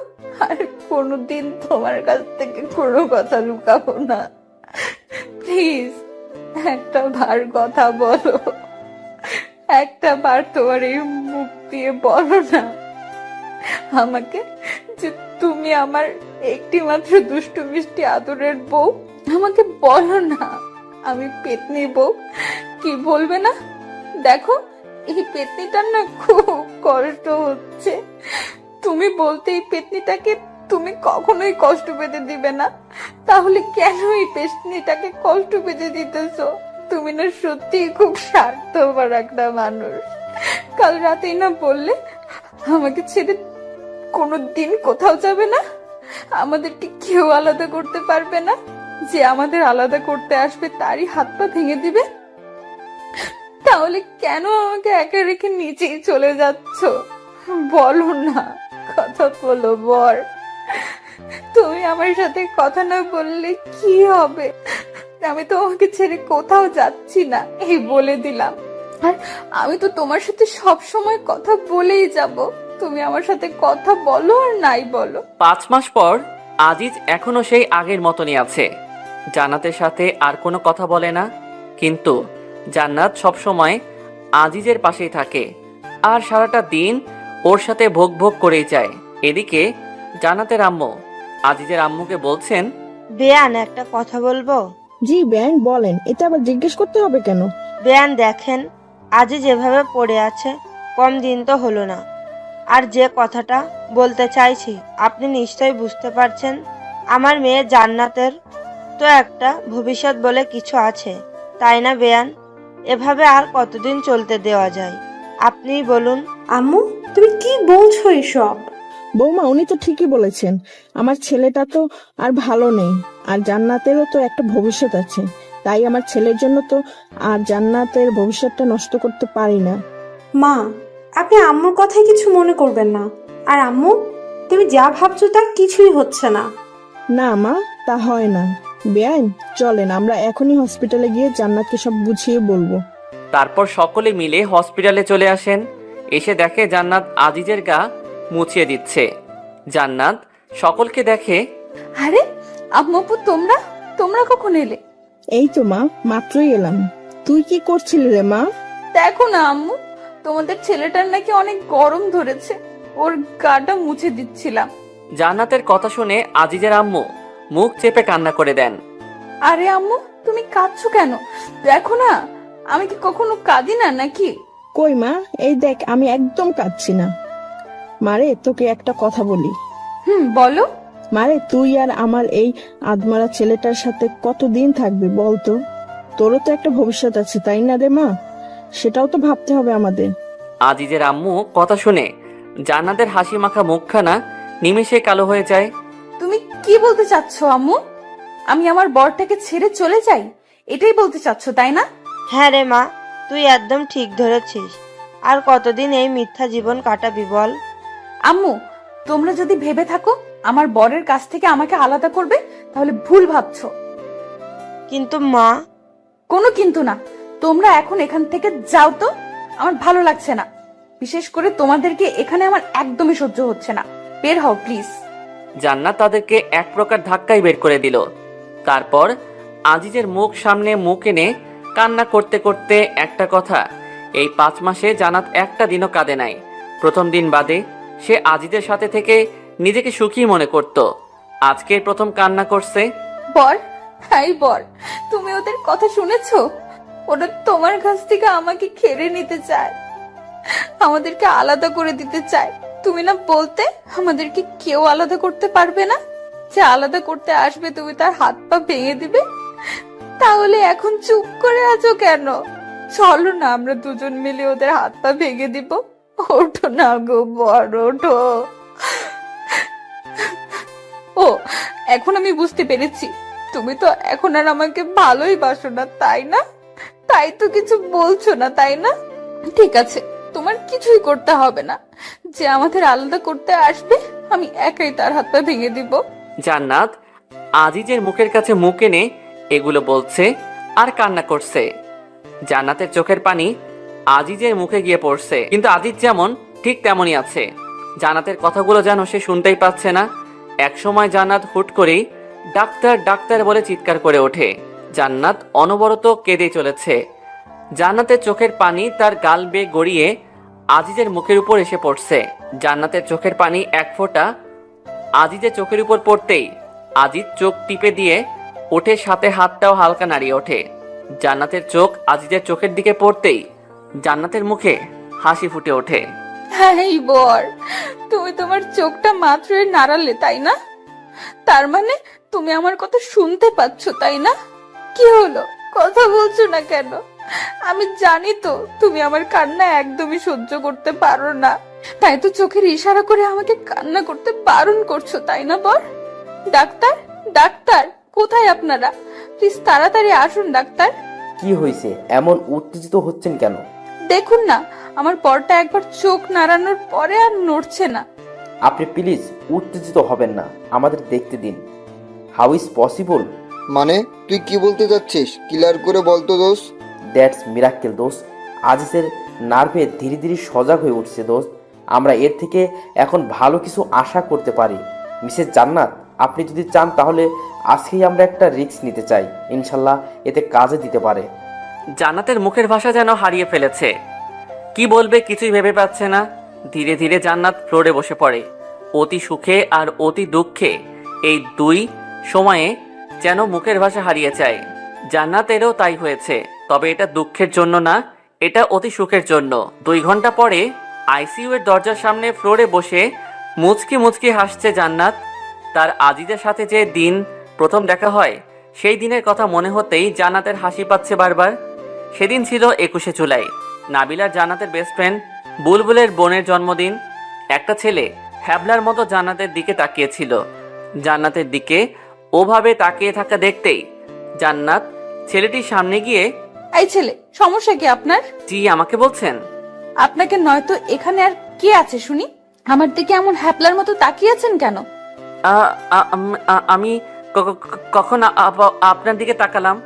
আর কোনোদিন তোমার কাছ থেকে কোনো কথা লুকাবো না। প্লিজ একটা বার কথা বলো, একটা বার তোমার এই মুখ দিয়ে বলো না আমাকে যে তুমি আমার একটি মাত্র দুষ্টু মিষ্টি আদরের বউ। আমাকে বলো না আমি পেতনি বউ। কি বলবে না? দেখো, এই পেতনিটার না খুব কষ্ট হচ্ছে। তুমি বলতে এই পেতনিটাকে তুমি কখনোই কষ্ট পেতে দিবে না, তাহলে কেন এই পেতনিটাকে কষ্ট পেতে দিতেছো? তুমি না সত্যি খুব স্বার্থপর একটা মানুষ। কাল রাতেই না বললে আমাকে ছেড়ে কোনোদিন কোথাও যাবে না, আমাদেরকে কেউ আলাদা করতে পারবে না, যে আমাদের আলাদা করতে আসবে তারই হাত পা ভেঙে দিবে। তাহলে কেন আমাকে একা রেখে নিচেই চলে যাচ্ছ? বলো না, কথা বলো বর। তুমি আমার সাথে কথা না বললে কি হবে? আমি তোমাকে ছেড়ে কোথাও যাচ্ছি না, এই বলে দিলাম। আর আমি তো তোমার সাথে সব সময় কথা বলেই যাব। তুমি আমার সাথে কথা বলো আর নাই বলো। 5 মাস পর আজিজ এখনো সেই আগের মতনই আছে। জান্নাতের সাথে আর কোনো কথা বলে না, কিন্তু জান্নাত সব সময় আজিজের পাশেই থাকে আর সারাটা দিন ওর সাথে ভোগ ভোগ করেই যায়। এদিকে জান্নাতের আম্মু আজিজের আম্মুকে বলছেন, বেয়ান, একটা কথা বলবো? জি বেন, বলেন। এটা আবার জিজ্ঞেস করতে হবে কেন? বেয়ান দেখেন, আজই যেভাবে পড়ে আছে, কম দিন তো হলো না। আর যে কথাটা বলতে চাইছি আপনি নিশ্চয়ই বুঝতে পারছেন। আমার মেয়ে জান্নাতের তো একটা ভবিষ্যৎ বলে কিছু আছে, তাই না বেয়ান? এভাবে আর কতদিন চলতে দেওয়া যায় আপনিই বলুন। আম্মু, তুমি কি বলছো এসব? বৌমা, উনি তো ঠিকই বলেছেন। আমার ছেলেটা তো আর ভালো নেই, আর জান্নাতেরও তো একটা ভবিষ্যৎ আছে, তাই আমার ছেলের জন্য তো আর জান্নাতের ভবিষ্যৎটা নষ্ট করতে পারি না। মা, আপনি আম্মুর কথায় কিছু মনে করবেন না। আর আম্মু, তুমি যা ভাবছো তা কিছুই হচ্ছে না। না মা, তা হয় না। বেআইন, চলেন আমরা এখনই হসপিটালে গিয়ে জান্নাতকে সব বুঝিয়ে বলবো। তারপর সকলে মিলে হসপিটালে চলে আসেন। এসে দেখে জান্নাত আজিজের গা মুছিয়ে দিচ্ছে। জান্নাত সকলকে দেখে, আরে আম্মু, তোমরা তোমরা কখন এলে? এই তো মা, মাত্রই এলাম। তুই কি করছিলি রে মা? দেখো না আম্মু, তোমাদের ছেলেটার নাকি অনেক গরম ধরেছে, ওর গাটা মুছে দিচ্ছিলাম। জান্নাতের কথা শুনে আজিজের আম্মু মুখ চেপে কান্না করে দেন। আরে আম্মু, তুমি কাঁদছো কেন? দেখো না আমি কি কখনো কাঁদি না নাকি? কই মা, এই দেখ আমি একদম কাঁদছি না। মারে, তোকে একটা কথা বলি। বলো। মারে, তুই আর আমার এই আদমারা ছেলেটার সাথে কতদিন থাকবি বলতো? তোরও তো একটা ভবিষ্যৎ আছে তাই না রে মা? সেটাও তো ভাবতে হবে আমাদের। আজিজের আম্মু কথা শুনে জান্নাতের হাসি মাখা মুখখানা নিমেষে কালো হয়ে যায়। তুমি কি বলতে চাচ্ছ আম্মু? আমি আমার বরটাকে ছেড়ে চলে যাই, এটাই বলতে চাচ্ছ তাই না? হ্যাঁ রে মা, তুই একদম ঠিক ধরেছিস। আর কতদিন এই মিথ্যা জীবন কাটাবি বল? আম্মু, তোমরা যদি ভেবে থাকো আমার বরের কাছ থেকে আমাকে আলাদা করবে, তাহলে ভুল ভাবছো। কিন্তু মা, কোনো কিন্তু না, তোমরা এখন এখান থেকে যাও তো, আমার ভালো লাগছে না। বিশেষ করে তোমাদেরকে এখানে আমার একদমই সহ্য হচ্ছে না। বের হও প্লিজ। জান্নাত তাদেরকে এক প্রকার ধাক্কায় বের করে দিল। তারপর আজিজের মুখ সামনে মুখ এনে কান্না করতে করতে একটা কথা, এই 5 মাসে জান্নাত একটা দিনও কাঁদে নাই। প্রথম দিন বাদে সে আজিজের সাথে থেকে নিজেকে সুখী মনে করত। আজকে প্রথম কান্না করছে। বর, হাই বর, তুমি ওদের কথা শুনেছো? ওরা তোমার কাছ থেকে আমাকে কেড়ে নিতে চায়, আমাদেরকে আলাদা করে দিতে চায়। তুমি না বলতে আমাদেরকে কেউ আলাদা করতে পারবে না, যে আলাদা করতে আসবে তুমি তার হাত পা ভেঙে দিবে। তাহলে এখন চুপ করে আছো কেন? চলো না, আমরা দুজন মিলে ওদের হাত পা ভেঙে দিব। ওঠো না গো বর, ওঠো। ও, এখন আমি বুঝতে পেরেছি, তুমি তো এখন আর আমাকে ভালোই বাসো না, তাই না? তাই তো কিছু বলছো না, তাই না? ঠিক আছে, তোমার কিছুই করতে হবে না। যে আমাদের আলাদা করতে আসবে আমি একাই তার হাত পা ভেঙে দিব। জান্নাত আজিজের মুখের কাছে মুখ এনে এগুলো বলছে আর কান্না করছে। জান্নাতের চোখের পানি আজিজের মুখে গিয়ে পড়ছে, কিন্তু আজিজ যেমন ঠিক তেমনই আছে। জান্নাতের কথাগুলো যেন সে শুনতেই পাচ্ছে না। একসময় জান্নাত হুট করেই ডাক্তার ডাক্তার বলে চিৎকার করে ওঠে। জান্নাত অনবরত কেঁদে চলেছে। জান্নাতের চোখের পানি তার গাল বেয়ে গড়িয়ে আজিজের মুখের উপর এসে পড়ছে। জান্নাতের চোখের পানি এক ফোঁটা আজিজের চোখের উপর পড়তেই আজিজ চোখ টিপে দিয়ে ওঠে, সাথে হাতটাও হালকা নাড়িয়ে ওঠে। জান্নাতের চোখ আজিজের চোখের দিকে পড়তেই জান্নাতের মুখে হাসি ফুটে ওঠে। হ্যাঁ বর, তুমি তোমার চোখটা মাত্রই নাড়ালে তাই না? তার মানে তুমি আমার কথা শুনতে পাচ্ছ তাই না? কি হলো, কথা বলছো না কেন? আমি জানি তো তুমি আমার কান্না একদমই সহ্য করতে পারো না, তাই তো চোখের ইশারা করে আমাকে কান্না করতে বারণ করছো তাই না বর? ডাক্তার, ডাক্তার, কোথায় আপনারা? প্লিজ তাড়াতাড়ি আসুন ডাক্তার। কি হয়েছে? এমন উত্তেজিত হচ্ছেন কেন? দেখুন না, আমার বরটা একবার চোখ নাড়ানোর পরে আর নড়ছে না। আপনি প্লিজ উত্তেজিত হবেন না, আমাদের দেখতে দিন। How is possible? মানে তুই কি বলতে চাচ্ছিস? ক্লিয়ার করে বলতো দোস্ত। দ্যাটস মিরাক্কেল দোস্ত। আজিজের নার্ভে ধীরে ধীরে সজাগ হয়ে উঠছে দোস্ত। আমরা এর থেকে এখন ভালো কিছু আশা করতে পারি। মিসেস জান্নাত, আপনি যদি চান তাহলে আজকেই আমরা একটা রিস্ক নিতে চাই। ইনশাল্লাহ এতে কাজে দিতে পারে। জান্নাতের মুখের ভাষা যেন হারিয়ে ফেলেছে, কি বলবে কিছুই ভেবে পাচ্ছে না। ধীরে ধীরে জান্নাত ফ্লোরে বসে পড়ে। অতি সুখে আর অতি দুঃখে এই দুই সময়ে যেন মুখের ভাষা হারিয়ে যায়। জান্নাতেরও তাই হয়েছে, তবে এটা দুঃখের জন্য না, এটা অতি সুখের জন্য। 2 ঘন্টা পরে আইসিইউ এর দরজার সামনে ফ্লোরে বসে মুচকি মুচকি হাসছে জান্নাত। তার আজিজের সাথে যে দিন প্রথম দেখা হয়, সেই দিনের কথা মনে হতেই জান্নাতের হাসি পাচ্ছে বারবার। সেদিন ছিল 21শে জুলাই, নাবিলার জান্নাতের বেস্ট ফ্রেন্ড বুলবুলের বোনের জন্মদিন। একটা ছেলে হ্যাবলার মতো জান্নাতের দিকে তাকিয়েছিল। জান্নাতের দিকে ওভাবে তাকিয়ে থাকা দেখতেই জান্নাত ছেলেটির সামনে গিয়ে, এই ছেলে, সমস্যা কি আপনার? জি, আমাকে বলছেন? আপনাকে নয়তো এখানে আর কে আছে শুনি? আমার দিকে এমন হ্যাপলার মতো তাকিয়ে আছেন কেন? আমি কখন আপনার দিকে তাকালাম?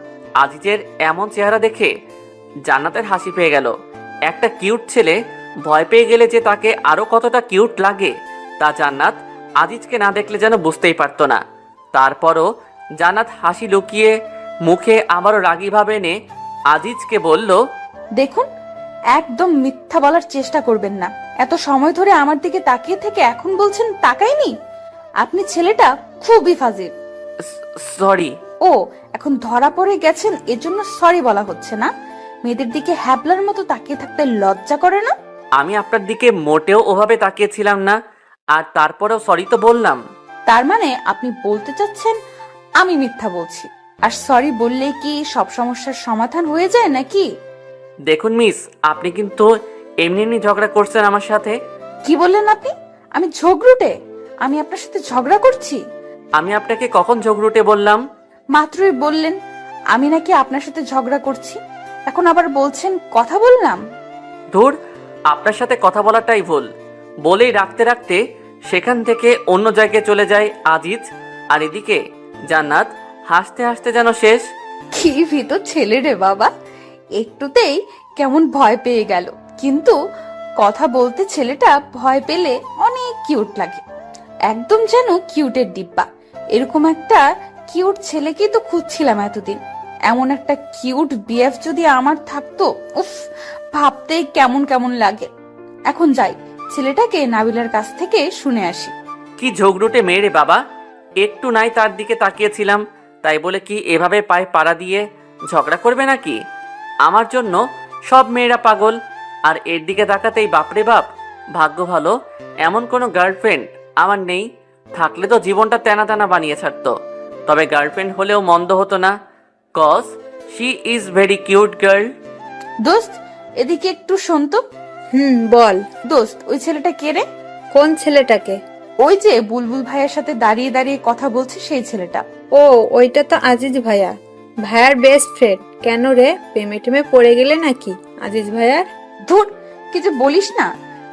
আজিজের এমন চেহারা দেখে জান্নাতের হাসি পেয়ে গেল। একটা কিউট ছেলে ভয় পেয়ে গেলে যে তাকে আরো কতটা কিউট লাগে তা জান্নাত আজিজকে না দেখলে যেন বুঝতেই পারতো না। তারপরও জান্নাত হাসি লুকিয়ে মুখে আবারও রাগী ভাবে এনে আজিজকে বলল, দেখুন, একদম মিথ্যা বলার চেষ্টা করবেন না। এত সময় ধরে আমার দিকে তাকিয়ে থেকে এখন বলছেন তাকাইনি? আপনি ছেলেটা খুবই ফাজিল। সরি। ও, এখন ধরা পড়ে গেছেন এজন্য সরি বলা হচ্ছে না? মেয়েদের দিকে হ্যাবলার মতো তাকিয়ে থাকতে লজ্জা করে না? আমি আপনার দিকে মোটেও ওভাবে তাকিয়েছিলাম না, আর তারপরেও সরি তো বললাম। তার মানে আপনি বলতে চাচ্ছেন আমি মিথ্যা বলছি, আর সরি বললেই কি সব সমস্যার সমাধান হয়ে যায় নাকি? দেখুন মিস, আপনি কিন্তু এমনি এমনি ঝগড়া করছেন আমার সাথে? কি বললেন আপনি? আমি ঝগড়ুটে? আমি আপনার সাথে ঝগড়া করছি? আমি আপনাকে কখন ঝগড়ুটে বললাম? মাত্রই বললেন আমি নাকি আপনার সাথে ঝগড়া করছি, এখন আবার বলছেন কথা বললাম। ধুর, আপনার সাথে কথা বলাটাই ভুল। বলেই রাখতে রাখতে সেখান থেকে অন্য জায়গায় চলে যায় আজিজ, আর এদিকে জান্নাত হাসতে হাসতে যেন শেষ। কি ভিতর ছেলে রে বাবা, একটুতেই কেমন ভয় পেয়ে গেল, কিন্তু কথা বলতে ছেলেটা ভয় পেলে অনেক কিউট লাগে, একদম যেন কিউটের ডিব্বা। এরকম একটা কিউট ছেলেকেই তো খুঁজছিলাম এতদিন। এমন একটা কিউট বিএফ যদি আমার থাকতো, উফ, ভাবতেই কেমন কেমন লাগে। এখন যাই, ছেলেটাকে নাবিলার কাছ থেকে শুনে আসি। কি ঝগড়ুটে মেয়ে রে বাবা, একটু নাই তার দিকে তাকিয়েছিলাম, তাই বলে কি এভাবে পায়ে পাড়া দিয়ে ঝগড়া করবে নাকি? আমার জন্য সব মেয়েরা পাগল, আর এর দিকে তাকাতেই বাপরে বাপ, ভাগ্য ভালো এমন কোনো গার্লফ্রেন্ড আমার নেই, থাকলে তো জীবনটা তেনা তেনা বানিয়ে ছাড়তো। তবে গার্লফ্রেন্ড হলেও মন্দ হতো না, cause she is very cute girl. দোস্ত, এদিকে একটু শোন তো। বল। দোস্ত, ওই ছেলেটা কে রে? কোন ছেলেটাকে? ওই যে বুলবুল ভাইয়ের সাথে দাঁড়িয়ে দাঁড়িয়ে কথা বলছে সেই ছেলেটা। ও, ওইটা তো আজিজ ভাইয়া, ভাইয়ার বেস্ট ফ্রেন্ড। কেন রে, প্রেমে টেমে পড়ে গেলে নাকি আজিজ ভাইয়ার? ধুর, কিছু বলিস না।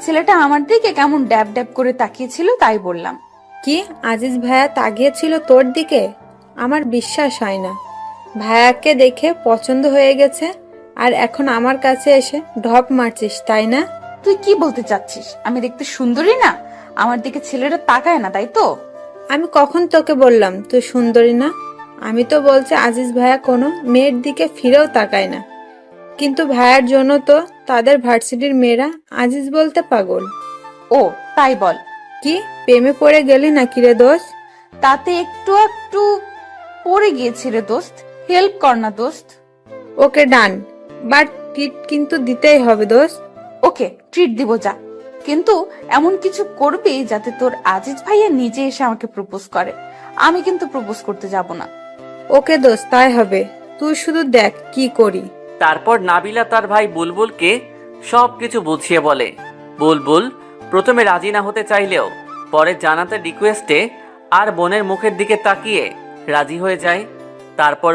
ছেলেটা আমার দিকে কেমন ড্যাব ড্যাব করে তাকিয়েছিল, তাই বললাম। কি, আজিজ ভাইয়া তাকিয়েছিল তোর দিকে? আমার বিশ্বাস হয় না। ভাইয়াকে দেখে পছন্দ হয়ে গেছে, আর এখন আমার কাছে এসে ঢপ মারছিস, তাই না? তুই কি বলতে চাচ্ছিস? আমি দেখতে সুন্দরী না? আমার দিকে ছেলেটা তাকায় না, তাই তো? আমি কখন তোকে বললাম তুই সুন্দরী না? আমি তো বলছি আজিজ ভাইয়া কোনো মেয়ের দিকে ফিরেও তাকায় না, কিন্তু ভাইয়ার জন্য তো তাদের ভার্সিটির মেয়েরা আজিজ বলতে পাগল। ও তাই বল। কি, প্রেমে পড়ে গেলি নাকি রে দোস্ত? তাতে একটু একটু পড়ে গিয়েছি রে দোস্ত, হেল্প কর না দোস্ত। ওকে ডান, বাট ট্রিট কিন্তু দিতেই হবে দোস্ত। ওকে, ট্রিট দিব, যা, কিন্তু এমন কিছু করবি যাতে তোর আজিজ ভাইয়া নিজে এসে আমাকে প্রপোজ করে। আমি কিন্তু প্রপোজ করতে যাব না। ওকে দোস্ত, তাই হবে, তুই শুধু দেখ কি করি। তারপর নাবিলা তার ভাই বুলবুলকে সবকিছু বুঝিয়ে বলে। বুলবুল প্রথমে রাজি না হতে চাইলেও পরে জান্নাতের রিকোয়েস্টে আর বোনের মুখের দিকে তাকিয়ে রাজি হয়ে যায়। তারপর